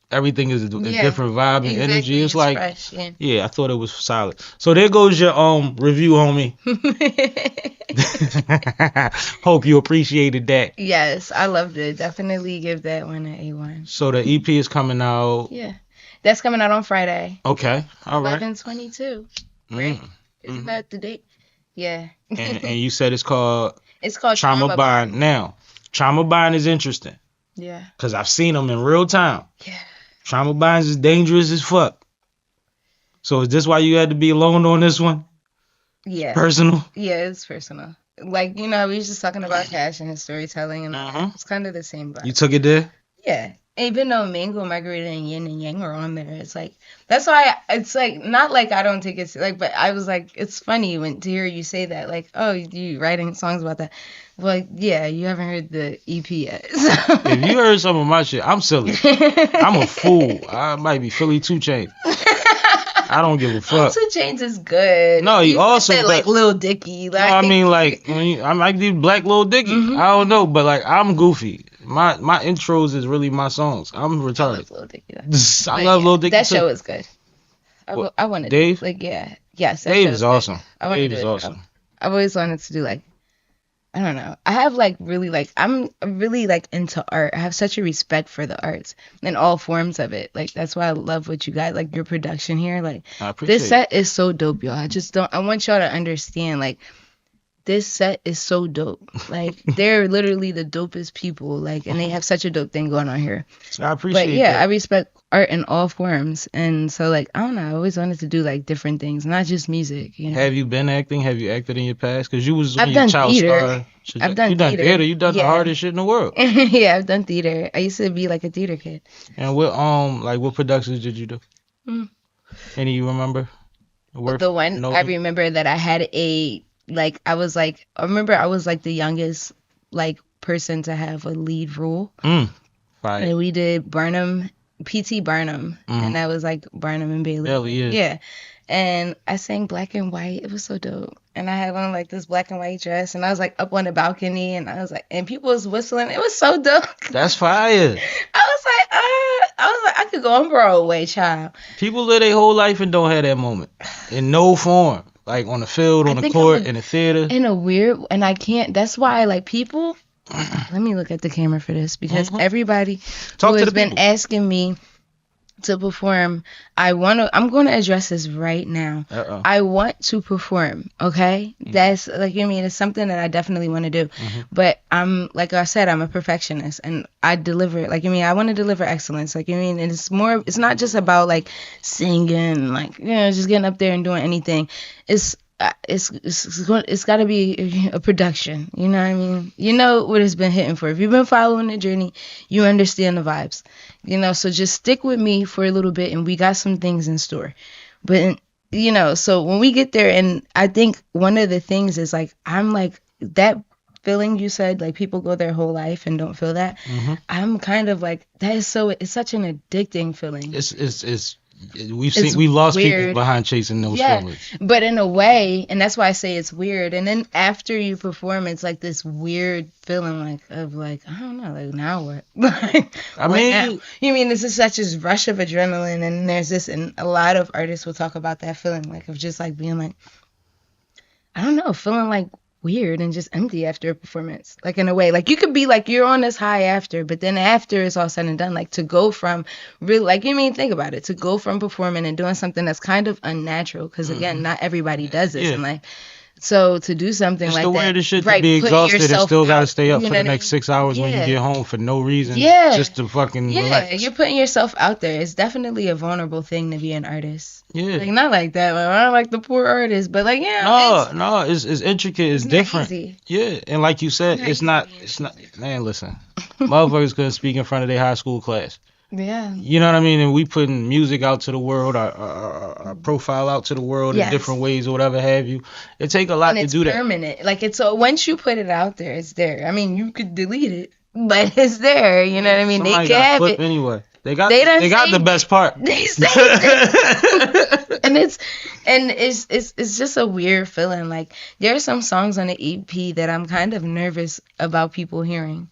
Everything is a Yeah. different vibe and Exactly. energy. It's like, fresh. Yeah. yeah, I thought it was solid. So there goes your review, homie. Hope you appreciated that. Yes, I loved it. Definitely give that one an A1. So the EP is coming out. Yeah. That's coming out on Friday. Okay, all right. 11/22. Mm. Isn't that the date? Yeah. And you said it's called It's called Trauma Bond. Now, Trauma Bond is interesting Yeah. because I've seen them in real time. Yeah. Trauma Bonds is dangerous as fuck. So is this why you had to be alone on this one? Yeah. Personal? Yeah, it's personal. Like, you know, we was just talking about Cash and his storytelling, and it's kind of the same vibe. You took it there? Yeah. Even though Mango, Margarita, and Yin and Yang are on there, it's like, that's why it's like, not like I don't take it, like, but I was like, it's funny to hear you say that, like, oh, you writing songs about that. Like, yeah, you haven't heard the EP yet. So. If you heard some of my shit, I'm silly. I'm a fool. I might be Philly 2 Chainz. I don't give a fuck. 2 Chainz is good. No, he You also said, like Lil Dicky. Like, I mean, like, I might be Black Lil Dicky. I don't know, but like, I'm goofy. My intros is really my songs. I'm I retarded. love Lil Dicky. Though. I love Lil Dicky That too. show is good. What, I wanted Dave? like yes. That Dave show is good. awesome. I wanna Dave do is it. awesome. I've always wanted to do like, I don't know. I have like really like I'm really like into art. I have such a respect for the arts in all forms of it. Like that's why I love what you guys like your production here. Like I appreciate this set is so dope, y'all. I want y'all to understand like this set is so dope. Like they're literally the dopest people. Like and they have such a dope thing going on here. it. I appreciate But yeah, that. I respect art in all forms. And so like I don't know, I always wanted to do like different things, not just music, you know. Have you been acting? Have you acted in your past? Because you was I've on your done child theater. star. I've done you done theater. theater. You done the Yeah. hardest shit in the world. Yeah, I've done theater. I used to be like a theater kid. And what like what productions did you do? Mm. Any you remember? The one I remember that I had I was like the youngest like person to have a lead role. Right. And we did P.T. Barnum, and that was like Barnum and Bailey. Bailey, yeah. Yeah. And I sang Black and White. It was so dope. And I had on like this black and white dress, and I was like up on the balcony, and I was like, and people was whistling. It was so dope. That's fire. I was like, I could go on Broadway, child. People live their whole life and don't have that moment in no form. Like on the field, on the think court, I'm in the theater. In a weird, and I can't. That's why like people. Let me look at the camera for this because everybody Talk who to has the been people. asking me to perform. I'm going to address this right now. Uh-oh. I want to perform, okay? That's like, you mean, it's something that I definitely want to do. But like I said, I'm a perfectionist and I deliver, like, I want to deliver excellence. Like, and it's not just about like singing, like, just getting up there and doing anything. It's got to be a production. You know what I mean? You know what it's been hitting for. If you've been following the journey, you understand the vibes. So just stick with me for a little bit, and we got some things in store. But so when we get there, and I think one of the things is like, I'm like that feeling you said, like people go their whole life and don't feel that. I'm kind of like that is it's such an addicting feeling. We lost weird. people behind chasing those feelings. But in a way, and that's why I say it's weird. And then after you perform, it's like this weird feeling of I don't know, like now what? This is such a rush of adrenaline, and there's this, and a lot of artists will talk about that feeling, like of just like being like, I don't know, feeling like weird and just empty after a performance, like in a way, like you could be like you're on this high after, but then after it's all said and done, like to go from really, like think about it, to go from performing and doing something that's kind of unnatural, because again, not everybody does this, and like so to do something like that, it's the weirdest shit to be exhausted and still gotta stay up for the next 6 hours when you get home for no reason, just to fucking relax. You're putting yourself out there. It's definitely a vulnerable thing to be an artist. Like not like that, like, I don't like the poor artist, but like it's intricate, it's different. Easy. And like you said, it's not man, listen, motherfuckers couldn't speak in front of their high school class. You know what I mean? And we putting music out to the world, our profile out to the world in different ways or whatever have you. It take a lot to do that. It's permanent. Like it's so once you put it out there, it's there. I mean, you could delete it, but it's there. You know what I mean? Somebody they can have it anyway. They got the best part. They saved it. and it's just a weird feeling. Like there are some songs on the EP that I'm kind of nervous about people hearing.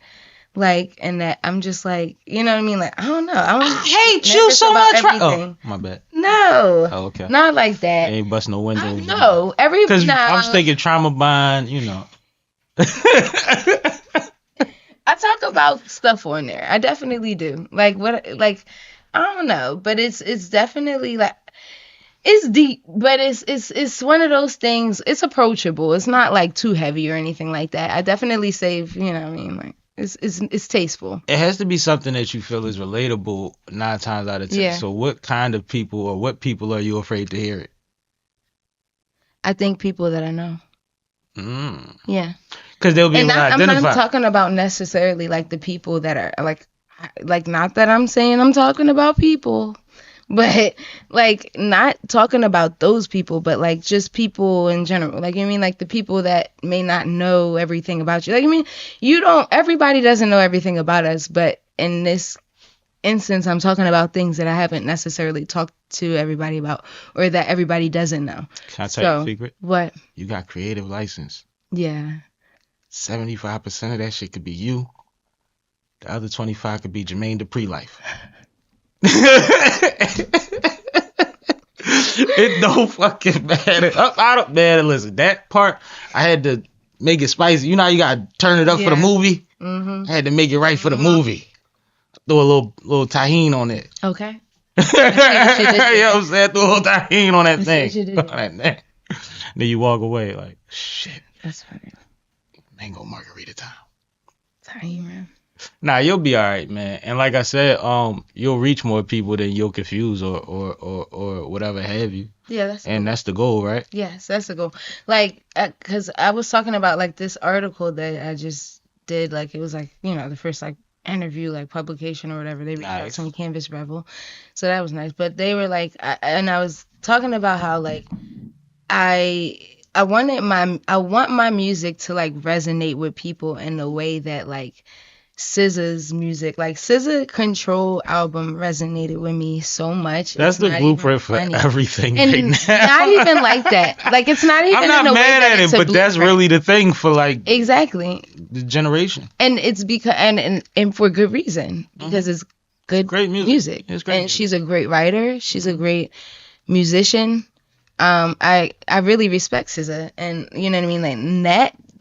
Like, and that I'm just like, you know what I mean? Like, I don't know. I hate you so much. Oh, my bad. No. Oh, okay. Not like that. Ain't busting no windows. No. Because I was thinking trauma bond, I talk about stuff on there. I definitely do. Like, I don't know. But it's definitely like, it's deep, but it's one of those things. It's approachable. It's not like too heavy or anything like that. I definitely save, you know what I mean? Like, it's tasteful. It has to be something that you feel is relatable 9 times out of 10. So what kind of people or what people are you afraid to hear it? I think people that I know. Yeah. Because they'll be able to identify. I'm not talking about necessarily like the people that are like not that I'm saying I'm talking about people, but like not talking about those people, but like just people in general. Like, like the people that may not know everything about you. Like, everybody doesn't know everything about us, but in this instance, I'm talking about things that I haven't necessarily talked to everybody about or that everybody doesn't know. Can I tell you a secret? What? You got creative license. Yeah. 75% of that shit could be you. The other 25 could be Jermaine Dupri life. It don't fucking matter. I don't matter. Listen, that part I had to make it spicy. You know how you gotta turn it up for the movie? I had to make it right for the movie. Throw a little tahini on it. Okay. You know what I'm saying? Throw a little tahini on that thing. Then you walk away like, shit. That's funny. Mango margarita time. Sorry, man. Nah, you'll be all right, man. And like I said, you'll reach more people than you'll confuse or whatever have you. Yeah, that's the goal, right? Yes, that's the goal. Like, cause I was talking about like this article that I just did. Like, it was like the first like interview, like publication or whatever. They reached out from Canvas Rebel, so that was nice. But they were like, I was talking about how like I want my music to like resonate with people in a way that like SZA's music, like SZA Control album resonated with me so much. That's the blueprint for everything and right now. Not even like that. Like it's not even. I'm not mad at it, but that's really the thing for like exactly the generation. And it's because and for good reason, because it's good, great music. It's great music. She's a great writer. She's a great musician. I really respect SZA, and you know what I mean. Like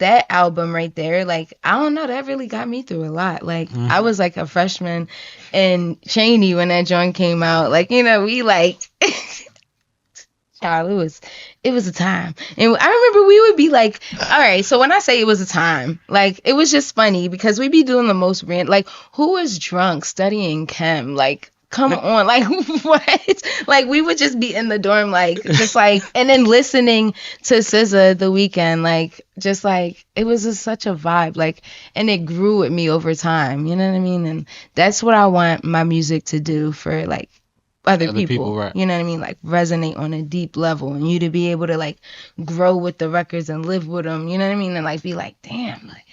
that album right there, like, I don't know, that really got me through a lot. Like, I was like a freshman in Cheney when that joint came out. Like, you know, we like, child, it was a time. And I remember we would be like, all right, so when I say it was a time, like, it was just funny because we'd be doing the most like, who is drunk studying chem? Like, come on, like, what? Like, we would just be in the dorm, like, just like, and then listening to SZA The Weeknd, like, just like, it was just such a vibe, like, and it grew with me over time, you know what I mean? And that's what I want my music to do for, like, other people, right. You know what I mean? Like, resonate on a deep level, and you to be able to, like, grow with the records and live with them, you know what I mean? And, like, be like, damn, like,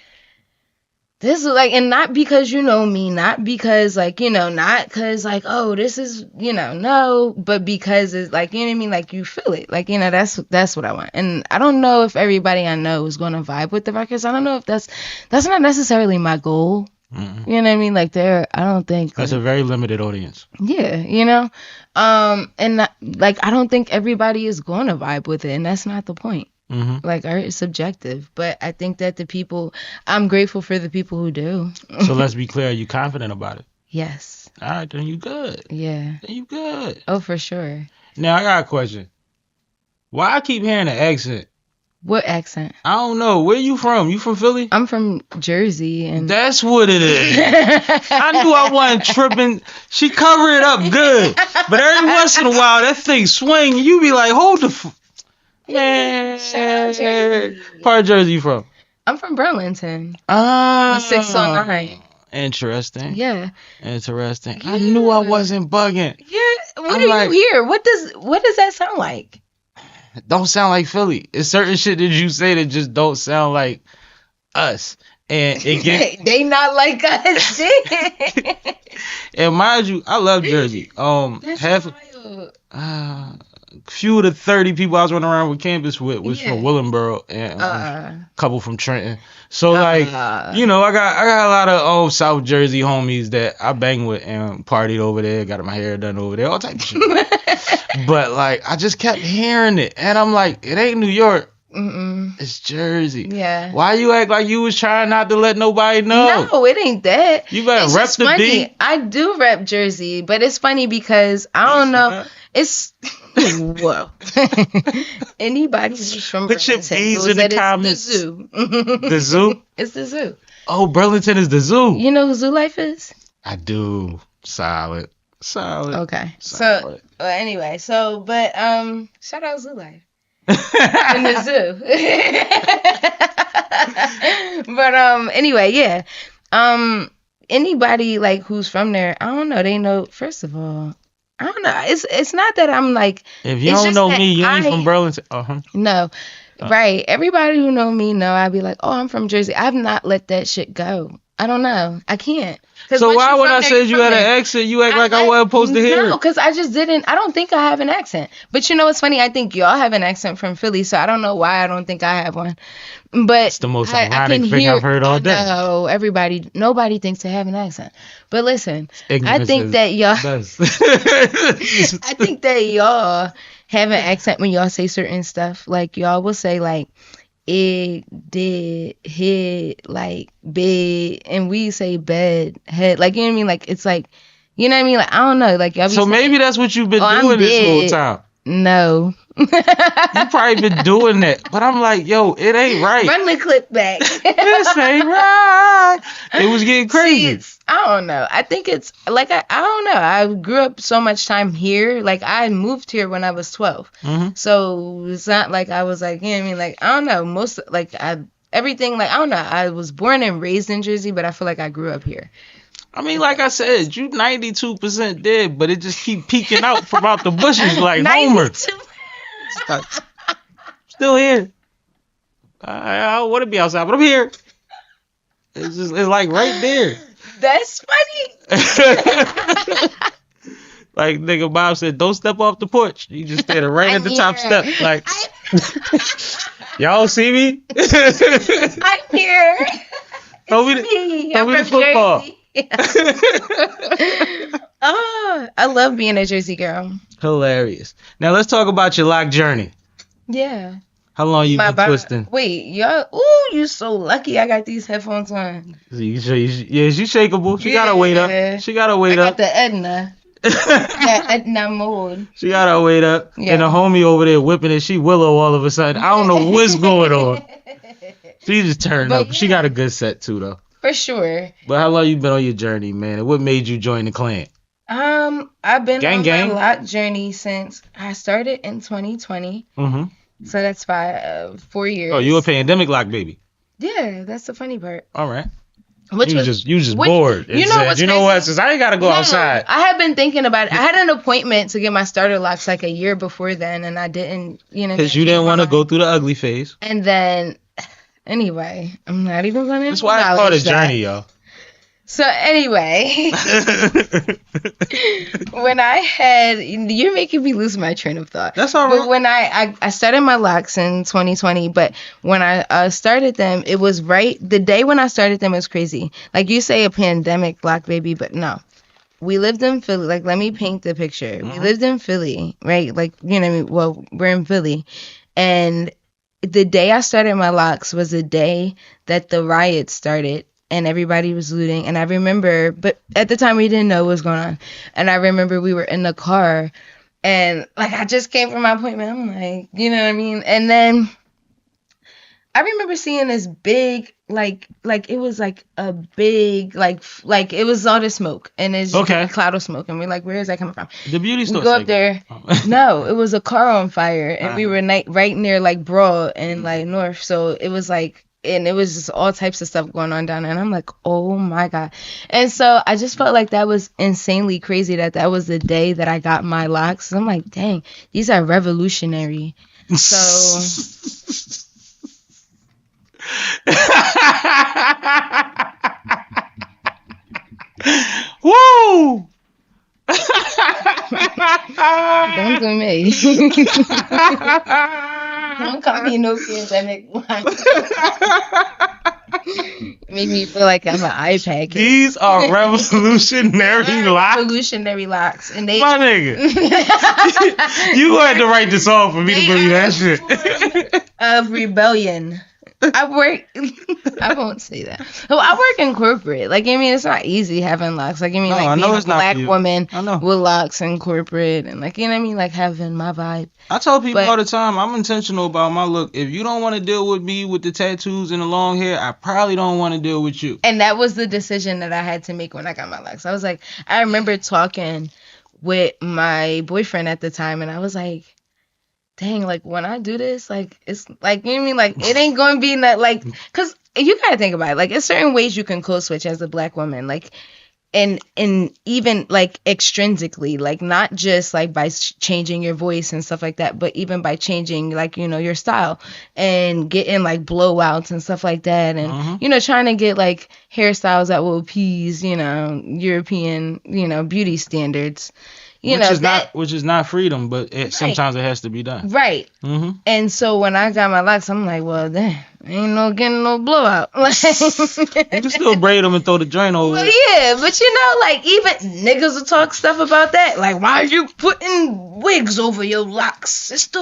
this is, like, and not because you know me, not because, like, you know, not because, like, oh, this is, you know, no, but because it's, like, you know what I mean? Like, you feel it. Like, you know, that's what I want. And I don't know if everybody I know is going to vibe with the records. I don't know if that's not necessarily my goal. Mm-hmm. You know what I mean? Like, I don't think that's a very limited audience. Yeah, you know, and like, I don't think everybody is going to vibe with it, and that's not the point. Mm-hmm. Like, art is subjective, but I think that I'm grateful for the people who do. So let's be clear, are you confident about it? Yes. All right, then you good. Yeah. Then you good. Oh, for sure. Now I got a question. Why I keep hearing the accent? What accent? I don't know. Where you from? You from Philly? I'm from Jersey. And that's what it is. I knew I wasn't tripping. She covered it up good. But every once in a while, that thing swing. You be like, hold the... Man. Part of Jersey you from? I'm from Burlington. 609. Interesting. Yeah. Interesting. Yeah. I knew I wasn't bugging. Yeah. What are you hear? What does that sound like? Don't sound like Philly. It's certain shit that you say that just don't sound like us. And it get they not like us. And mind you, I love Jersey. Few of the 30 people I was running around with campus with was from Willingboro and a couple from Trenton. So like, you know, I got a lot of South Jersey homies that I bang with and partied over there, got my hair done over there, all type of shit. But like, I just kept hearing it, and I'm like, it ain't New York. Mm-mm. It's Jersey. Yeah. Why you act like you was trying not to let nobody know? No, it ain't that. You better rep the beat. I do rep Jersey, but it's funny because I don't know. It's whoa. Anybody who's from Put your B's in the comments. The zoo. The zoo? It's the zoo. Oh, Burlington is the zoo. You know who Zoo Life is? I do. Solid. Okay. Solid. So anyway, but shout out Zoo Life. In the zoo. But anyway, yeah. Anybody like who's from there, I don't know, they know, first of all, I don't know. It's not that I'm like, if you don't know me, you ain't from Burlington. No. Right. Everybody who know me know I'd be like, oh, I'm from Jersey. I've not let that shit go. I don't know. I can't. So why when I said you had an accent, you act like I wasn't supposed to hear it? No, because I just didn't. I don't think I have an accent. But you know what's funny? I think y'all have an accent from Philly, so I don't know why I don't think I have one. But it's the most ironic thing I've heard all day. No, nobody thinks they have an accent. But listen, I think that y'all I think that y'all have an accent when y'all say certain stuff. Like y'all will say like it did hit like bed, and we say bed head, like, you know what I mean, like it's like, you know what I mean, like I don't know, like y'all be so saying, maybe that's what you've been doing this whole time. No. You probably been doing that, but I'm like, yo, it ain't right. Run the clip back. This ain't right. It was getting crazy. See, I don't know. I think it's like I don't know. I grew up so much time here. Like I moved here when I was 12, so it's not like I was like, you know what I mean. Like I don't know. Most like everything. Like I don't know. I was born and raised in Jersey, but I feel like I grew up here. I mean, like I said, you 92% dead, but it just keep peeking out from out the bushes like 92%. Homer. Still here. I don't want to be outside, but I'm here. It's like right there. That's funny. Like nigga Bob said, don't step off the porch. You just standing right at the top step. Like, y'all see me? I'm here. Throw me the football. Jersey. Oh, I love being a Jersey girl. Hilarious. Now let's talk about your lock journey. Yeah. How long you been twisting? Wait, y'all. Ooh, you so lucky. I got these headphones on. She's shakeable. She gotta wait up. She gotta wait I up. got the Edna. That Edna mode. She gotta wait up. Yeah. And the homie over there whipping it. She Willow all of a sudden. I don't know what's going on. She just turned up. But She yeah. got a good set too though. For sure. But how long you been on your journey, man? And what made you join the clan? I've been Gang, on gang. my lock journey since I started in 2020. Mm-hmm. So that's 4 years. Oh, you a pandemic lock baby. Yeah, that's the funny part. All right. Which you was just which- bored. you and know said, what's you know crazy? what? Since I ain't gotta go outside. I had been thinking about it. I had an appointment to get my starter locks like a year before then, and I didn't, Because you didn't want to go through the ugly phase. And then, anyway, I'm not even going to. That's why I call it journey, y'all. So anyway, when I had, you're making me lose my train of thought. That's all But right. when I started my locks in 2020, but when I started them, it was the day when I started them was crazy. Like you say a pandemic lock baby, but no. We lived in Philly. Like, let me paint the picture. We lived in Philly, right? Like, you know what I mean? Well, we're in Philly. And the day I started my locks was the day that the riots started. And everybody was looting. And I remember, but at the time we didn't know what was going on. And I remember we were in the car. And, like, I just came from my appointment. I'm like, you know what I mean? And then I remember seeing this big, like it was like a big, like it was all the smoke. And it's just a cloud of smoke. And we're like, where is that coming from? The beauty store. We go up there. No, it was a car on fire. And we were right near, like, Broad and, like, North. So it was like, and it was just all types of stuff going on down there. And I'm like, oh my God. And so I just felt like that was insanely crazy that was the day that I got my locks. I'm like, dang, these are revolutionary. So Woo! don't do me. Don't call me no pandemic. Make me feel like I'm an iPad kid. These are revolutionary locks. Revolutionary locks. And they My nigga. You had to write this off for me to believe that shit. of rebellion. I won't say that. Well, I work in corporate. Like, I mean, it's not easy having locks. Like, I mean, No, like I know being it's a not black for you. woman I know. with locks in corporate, and, like, you know what I mean, like having my vibe. I tell people But- all the time, I'm intentional about my look. If you don't want to deal with me with the tattoos and the long hair, I probably don't want to deal with you. And that was the decision that I had to make when I got my locks. I was like, I remember talking with my boyfriend at the time, and I was like, dang, like, when I do this, like, it's like, you know what I mean? Like, it ain't going to be that, like, because you got to think about it. Like, there's certain ways you can code switch as a black woman. Like, and even, like, extrinsically, like, not just, like, by changing your voice and stuff like that, but even by changing, like, you know, your style and getting, like, blowouts and stuff like that. And, you know, trying to get, like, hairstyles that will appease, you know, European, you know, beauty standards. Which is not freedom, but sometimes it has to be done. Right. Mm-hmm. And so when I got my locks, I'm like, well, damn, ain't no getting no blowout. Like, You can still braid them and throw the joint over. well, yeah, but you know, like, even niggas will talk stuff about that. Like, why are you putting wigs over your locks, sister?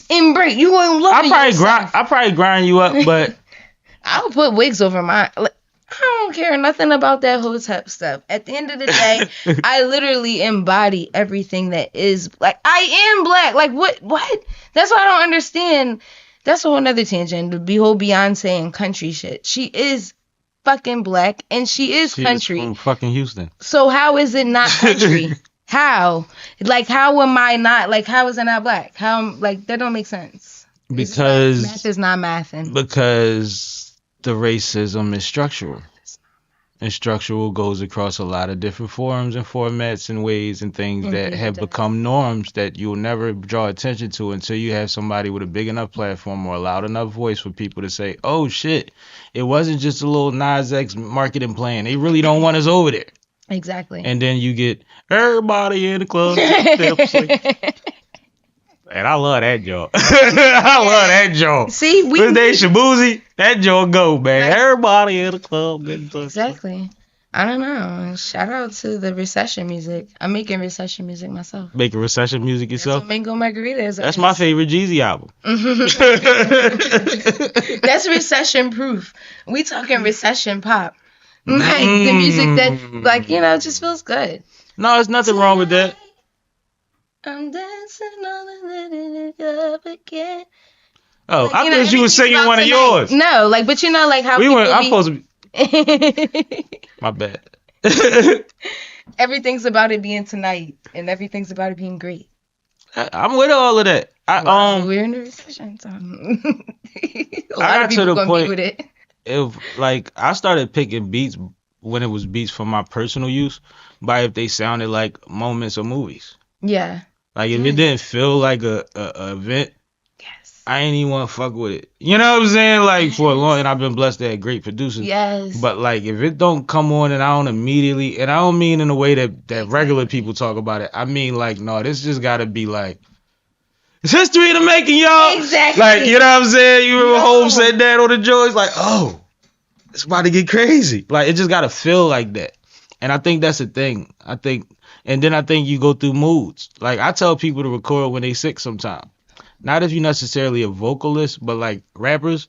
In braid, you won't look. I probably grind you up, but I'll put wigs over my. Like, I don't care nothing about that hotep stuff. At the end of the day, I literally embody everything that is, like, I am black. Like, what? That's why I don't understand. That's a whole nother tangent. The whole Beyonce and country shit. She is fucking black and she is country. Is from fucking Houston. So how is it not country? How? Like, how am I not, like, how is it not black? How, like, that don't make sense. Because Math is not mathing. Because the racism is structural. And structural goes across a lot of different forms and formats and ways and things that have become norms that you'll never draw attention to until you have somebody with a big enough platform or a loud enough voice for people to say, oh shit, it wasn't just a little Nas X marketing plan. They really don't want us over there. Exactly. And then you get everybody in the club. And I love that joke. I love that joke. See, This day Shabuzi, that joke go, man. Everybody in the club. Exactly. I don't know. Shout out to the recession music. I'm making recession music myself. Making recession music That's yourself. what Mango Margaritas. That's my favorite Jeezy album. That's recession proof. We talking recession pop. Like the music that, like, you know, just feels good. No, there's nothing wrong with that. I'm dancing on and letting it up again. Oh, Like, I you know, thought you was everything's singing about one of tonight. yours. No, like, but you know, like how We people went. I'm be- supposed to be. My bad. everything's about it being tonight, and everything's about it being great. I'm with all of that. We're in a recession, so a lot got of to people the gonna point- be with it. If like I started picking beats when it was beats for my personal use, by if they sounded like moments of movies. Yeah. Like if it didn't feel like a event, Yes. I ain't even want to fuck with it. You know what I'm saying? Like for a long, and I've been blessed to have great producers. Yes. But like if it don't come on and I don't immediately, and I don't mean in the way that regular people talk about it. I mean like no, this just gotta be like. It's history in the making, y'all. Exactly. Like, you know what I'm saying? You remember Holmes said that on the joint? It's like, oh, it's about to get crazy. Like, it just got to feel like that. And I think that's the thing. And then I think you go through moods. Like, I tell people to record when they sick sometimes. Not if you're necessarily a vocalist, but like rappers,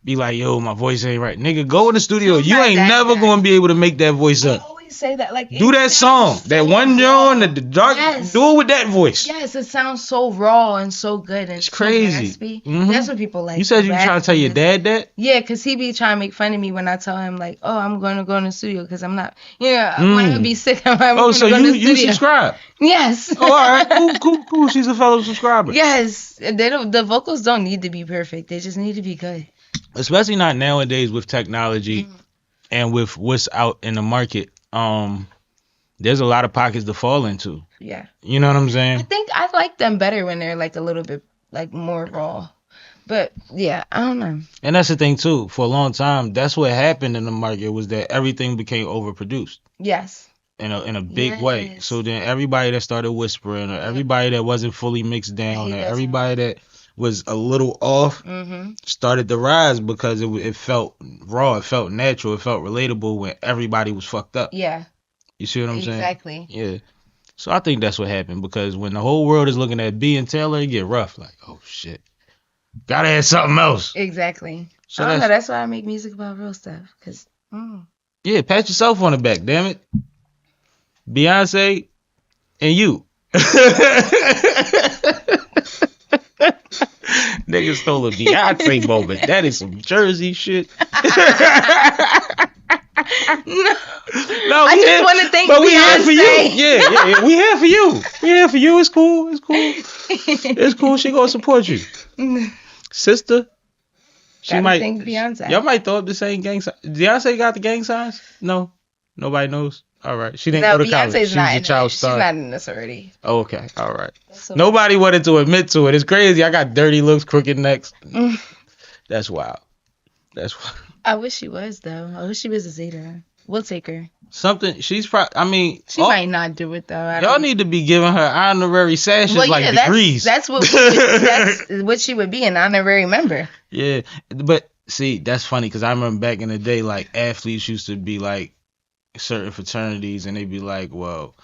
be like, yo, my voice ain't right. Nigga, go in the studio. You Not ain't that never bad. going to be able to make that voice I up. always say that, like, Do it that sounds song. That so one raw. joint, the dark. Yes. Do it with that voice. Yes, it sounds so raw and so good and It's so crazy. raspy. Mhm. That's what people like. You said you raspy trying to tell your is- dad that? Yeah, because he be trying to make fun of me when I tell him, like, oh, I'm going to go in the studio because I'm not, when I be sick, I'm like, Oh, so go in the you studio. subscribe? Yes. Oh, all right, cool. She's a fellow subscriber. Yes. The vocals don't need to be perfect. They just need to be good. Especially not nowadays with technology and with what's out in the market. There's a lot of pockets to fall into. Yeah. You know what I'm I saying? think I like them better when they're like a little bit like more raw. But yeah, I don't know. And that's the thing too. For a long time, that's what happened in the market was that everything became overproduced Yes. in a big way. Yes. So then everybody that started whispering, or everybody that wasn't fully mixed down, or hate that everybody that was a little off, started to rise because it felt raw, it felt natural, it felt relatable when everybody was fucked up. Yeah. You see what I'm saying? Exactly. Yeah. So I think that's what happened because when the whole world is looking at B and Taylor, it get rough. Like, oh shit, gotta have something else. Exactly. So I don't know. That's why I make music about real stuff. Cause Yeah, pat yourself on the back, damn it. Beyonce and you. Nigga stole a Beyonce moment. That is some Jersey shit. No, I just want to thank but Beyonce. we here for you. Yeah. We here for you. We here for you. It's cool. It's cool. She gonna support you, sister. She Gotta might. thank Beyonce. Y'all might throw up the same gang sign. Beyonce got the gang signs? No, nobody knows. All right, she didn't No, go to college. Beyonce's She not was a in child it. She's star. not in this already. Oh, okay, all right. So- Nobody wanted to admit to it. It's crazy. I got dirty looks, crooked necks. That's wild. That's wild. I wish she was though. I wish she was a ZETA. We'll take her. Something. She's probably. I mean, She might not do it though. I y'all don't- need to be giving her honorary sashes Well, like yeah, degrees. That's what she would be, an honorary member. Yeah, but see, that's funny because I remember back in the day, like athletes used to be like certain fraternities, and they'd be like, "Well,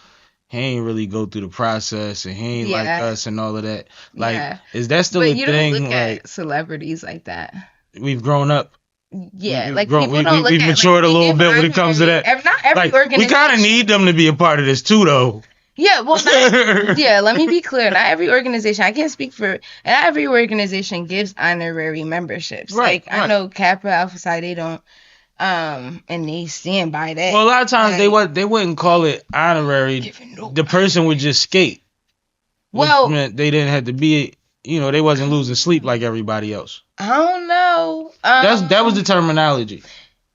he ain't really go through the process, and he ain't like Yeah. us, and all of that." Like, Yeah. is that still But a you thing? don't look Like, at celebrities like that. we've grown up. Yeah, We've like grown- people we- don't we- look we've at matured a we little give bit when it comes to that. Not every Like, we organization. kind of need them to be a part of this too, though. Yeah, well, let me be clear. Not every organization. I can't speak for. Not every organization gives honorary memberships. Right, Like I right. know Kappa Alpha Psi, they don't, and they stand by that. Well, a lot of times Like, they wouldn't call it honorary. The person would just skate. Well- Which meant they didn't have to be. They wasn't losing sleep like everybody else. I don't know. That was the terminology.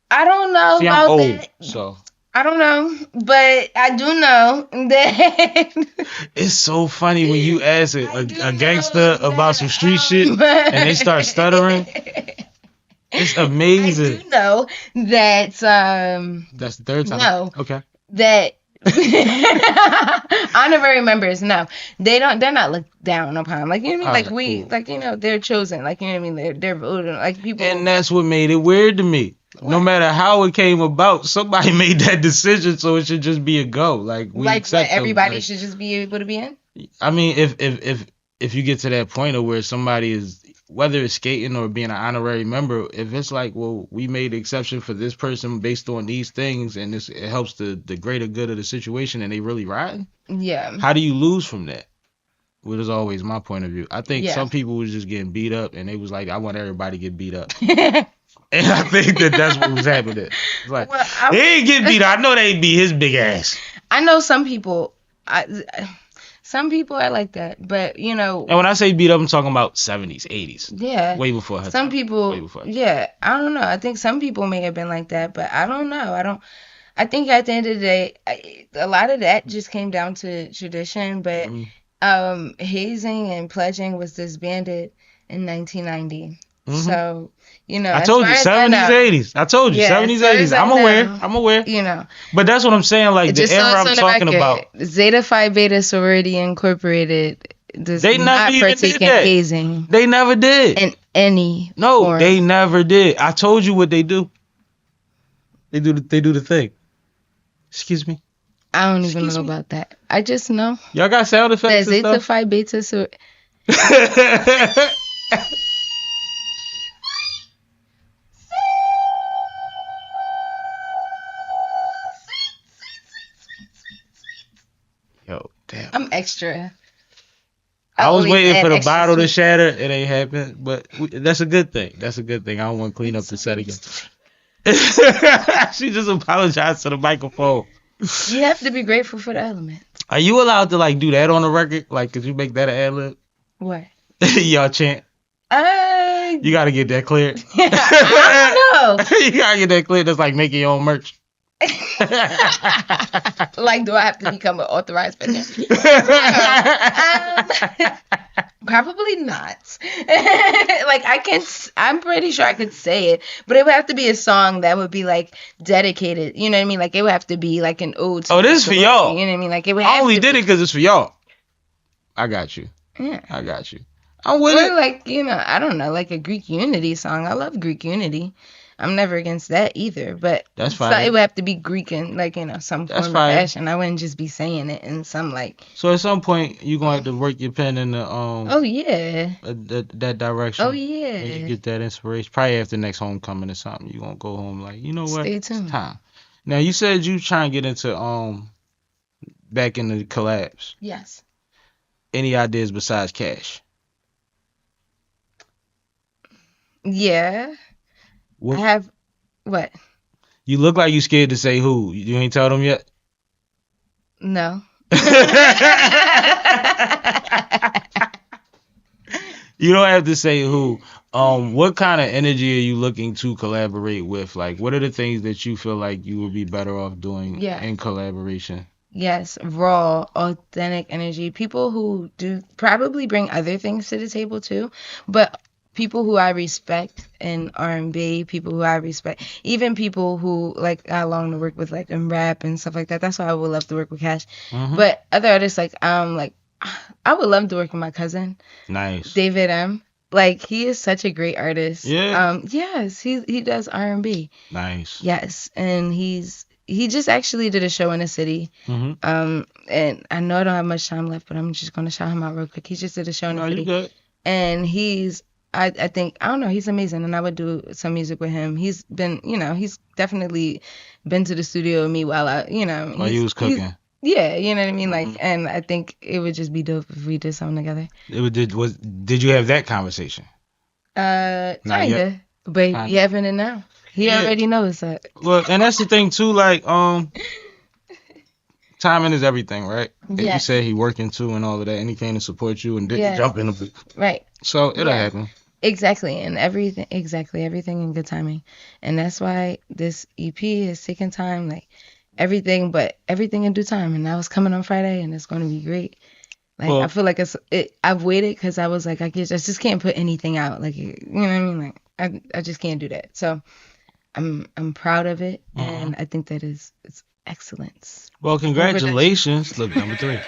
I don't know See, about I'm old, that. so I don't know, but I do know that. it's so funny when you ask a gangster know about some street shit and they start stuttering. It's I amazing. do know that That's the third time. No. Okay. that Honorary members, no, they're not looked down upon. Like, you know what I mean? Like, we, cool. like, you know, they're chosen. Like, you know what I mean? They're voted. Like, people. And that's what made it weird to me. No matter how it came about, somebody made that decision, so it should just be a go. Like, we like, accept them. everybody Like, should just be able to be in. I mean, if you get to that point of where somebody is, whether it's skating or being an honorary member, if it's like, well, we made the exception for this person based on these things, and it helps the greater good of the situation, and they really riding, Yeah. how do you lose from that? Which is always my point of view. I think Yeah. some people was just getting beat up, and they was like, I want everybody to get beat up. And I think that's what was happening. It's like, Well, they ain't get beat up. I know they ain't beat his big ass. I know some people. Some people are like that, but you know. And when I say beat up, I'm talking about 70s, 80s. Yeah. Way before her Some time. people. Way before her time. Yeah. I don't know. I think some people may have been like that, but I don't know. I think at the end of the day, a lot of that just came down to tradition, but hazing and pledging was disbanded in 1990. So, you know, I as told far you, as I 70s, know, 80s. I told you, Yeah, 70s, as far 80s. as I I'm aware. know. I'm aware. you know, But that's what I'm saying. Like, the just so era it's I'm on the talking record, about, Zeta Phi Beta Sorority Incorporated does They never not even partake did in that. hazing they never did. in any No, form. they never did. I told you what they do. They do the thing. Excuse me. I don't even Excuse know me? about that. I just know Y'all got sound that effects and Zeta stuff? Phi Beta Sorority. Yo, damn. I'm extra. I was always waiting add for the extra bottle to sweet. shatter. It ain't happened, but that's a good thing. That's a good thing. I don't want to clean up the set again. She just apologized to the microphone. You have to be grateful for the element. Are you allowed to like do that on the record? Like, could you make that an ad lib? What? Y'all chant. I You gotta get that cleared. don't know. You gotta get that cleared. That's like making your own merch. Like, do I have to become an authorized vendor? Probably not. Like, I'm pretty sure I could say it, but it would have to be a song that would be like dedicated. You know what I mean? Like, it would have to be like an ode to Oh, this is for y'all. You know what I mean? Like, it would I have only to did it because it's for y'all. I got you. Yeah. I got you. I'm with Or it. like, you know, I don't know, like a Greek unity song. I love Greek unity. I'm never against that either, but That's so fine. it would have to be Greek and like, you know, some That's form fine. of fashion. I wouldn't just be saying it in some like, So at some point you gonna have to work your pen in the oh yeah, that direction. oh When you yeah. get that inspiration, probably after next homecoming or something, you gonna go home like, you know what? Stay It's tuned. time. Now you said you trying to get into back in the collabs. Yes. Any ideas besides cash? Yeah. What? I have what? You look like you scared to say who. You ain't told them yet. No. You don't have to say who. What kind of energy are you looking to collaborate with? Like, what are the things that you feel like you would be better off doing Yeah. in collaboration? Yes, raw, authentic energy. People who do probably bring other things to the table too, but people who I respect in R&B, people who I respect, even people who like I long to work with like in rap and stuff like that. That's why I would love to work with Cash. But other artists like I would love to work with my cousin Nice. David M. Like he is such a great artist. Yeah. Yes, he does R&B. Nice. Yes, and he just actually did a show in the city. Mm-hmm. And I know I don't have much time left, but I'm just gonna shout him out real quick. He just did a show in the No, city, you good. and I think I don't know, he's amazing, and I would do some music with him. He's been, he's definitely been to the studio with me while I, While you was cooking. Yeah, you know what I mean, like, and I think it would just be dope if we did something together. Did you have that conversation? Not Kinda, yet. but Kinda. you having it now. He Yeah. already knows that. Well, and that's the thing too. Like, timing is everything, right? And you Yeah. said he working too and all of that, and he came to support you and didn't Yeah. jump in the booth. Right. So it'll Yeah. happen. Exactly, and everything in good timing, and that's why this EP is taking time, like everything in due time. And now it's coming on Friday, and it's going to be great. Like Well- I feel like I've waited because I was like I just can't put anything out, like you know what I mean, like I just can't do that. So I'm proud of it, and I think that it's excellence. Well, congratulations. Look, number 3.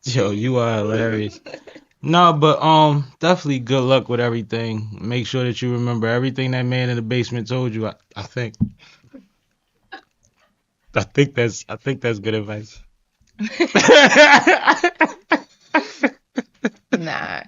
Yo, you are hilarious. No, but definitely good luck with everything. Make sure that you remember everything that man in the basement told you. I think that's good advice. Nah.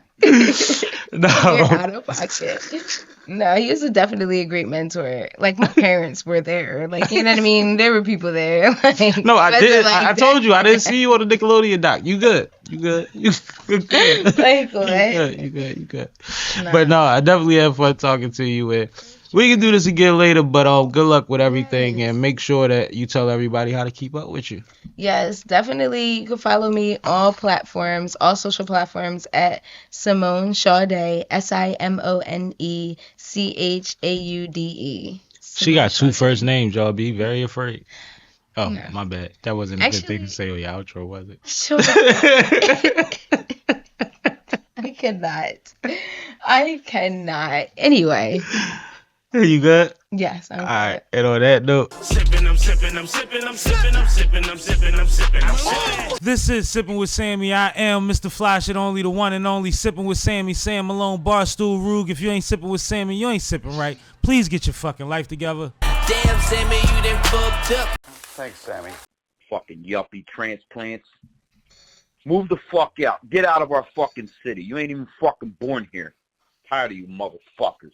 No. You're out of pocket. No, he was definitely a great mentor. Like, my parents were there. Like, you know what I mean? There were people there. Like, No, I did. like I told you I didn't see you on the Nickelodeon doc. You good. You good. You good. Like, You what? good. You good. You good. Nah. But no, I definitely had fun talking to you. And we can do this again later. But good luck with everything, and make sure that you tell everybody how to keep up with you. Yes, definitely. You can follow me all platforms, all social platforms at Simone Chaude, SiMoneChaude. She got 2 first names, y'all. Be very afraid. Oh, No. my bad. That wasn't a good thing to Actually- say on your outro, was it? Sure. I cannot. Anyway, You good? yes. I'm All right. And on that note, Sipping, I'm sipping, I'm sipping, I'm sipping, I'm sipping, I'm sipping, I'm sipping, I'm sipping. This is Sipping with Sammie. I am Mr. Fly Shit Only, the one and only Sipping with Sammie, Sam Malone, Barstool, Rug. If you ain't sipping with Sammie, you ain't sipping right. Please get your fucking life together. Damn, Sammie, you done fucked up. Thanks, Sammy. Fucking yuppie transplants. Move the fuck out. Get out of our fucking city. You ain't even fucking born here. Tired of you motherfuckers.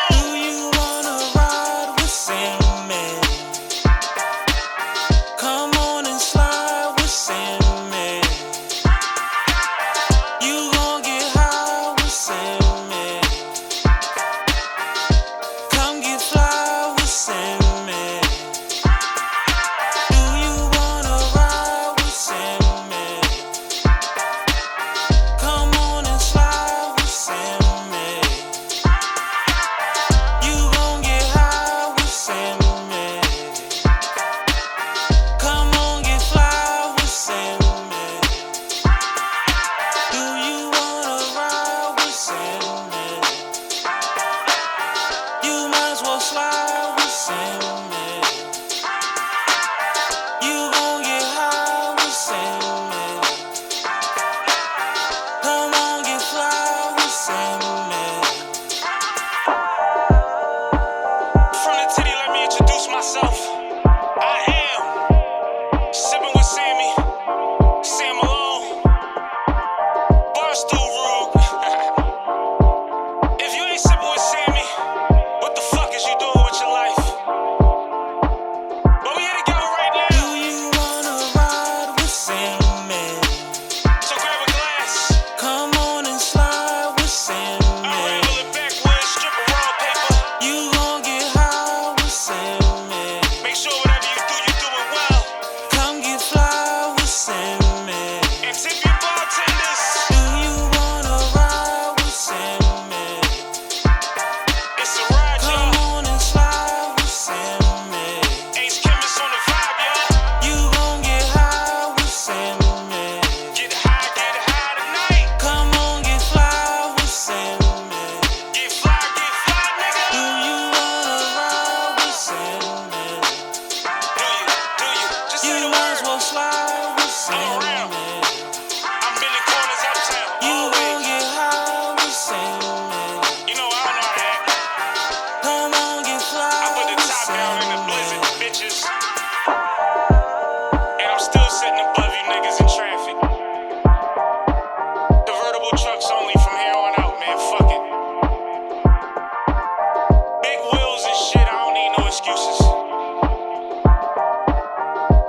Do you wanna ride with Sammie? Come on and slide with Sammie. You gon' get high with Sammie. Come get fly with Sammie. Do you wanna ride with Sammie? Come on and slide with Sammie. You gon' get high with Sammie. Come on, get fly with Sammie. Do you wanna ride with Sammie? You might as well slide with Sammie. You gon' get high with Sammie. Come on, get fly with Sammie. From the titty, let me introduce myself. I am Sipping with Sammie, Sam Malone, Barstool Rug. If you ain't sipping with Sammie, what the fuck is you doing with your life? But we here together right now. Do you wanna ride with Sammie? So grab a glass. Come on and slide with Sammie. Unravel it backwards, strip of raw paper. You gon' get high with Sammie. Make sure whatever you do it well. Come get fly with Sammie. And tip your bartenders. Do you wanna ride with Sammie? It's a ride, y'all. Come on and slide with Sammie. Ace Chemist on the vibe, y'all. You gon' get high with Sammie. Get high tonight. Come on, get fly with Sammie. Get fly, nigga. Do you wanna ride with Sammie? Do you? Just say the might as well slide with Sammie. I'm bending corners uptown. You gon' get high with Sammie. You know I don't know how to act. Come on, get fly. I put the top down in the blizzard, bitches. And I'm still sitting above you niggas in traffic. Convertible trucks only from here on out, man. Fuck it. Big wheels and shit, I don't need no excuses.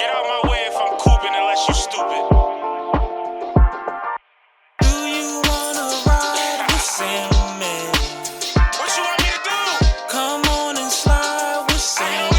Get out my way if I'm cooping unless you stupid. Do you wanna ride with Sammie? What you want me to do? Come on and slide with Sammie.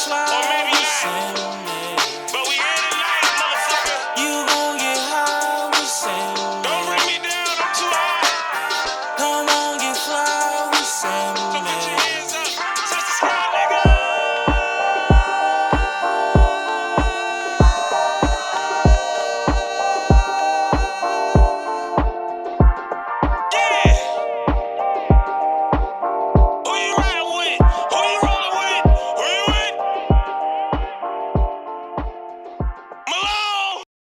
slide with Sammie.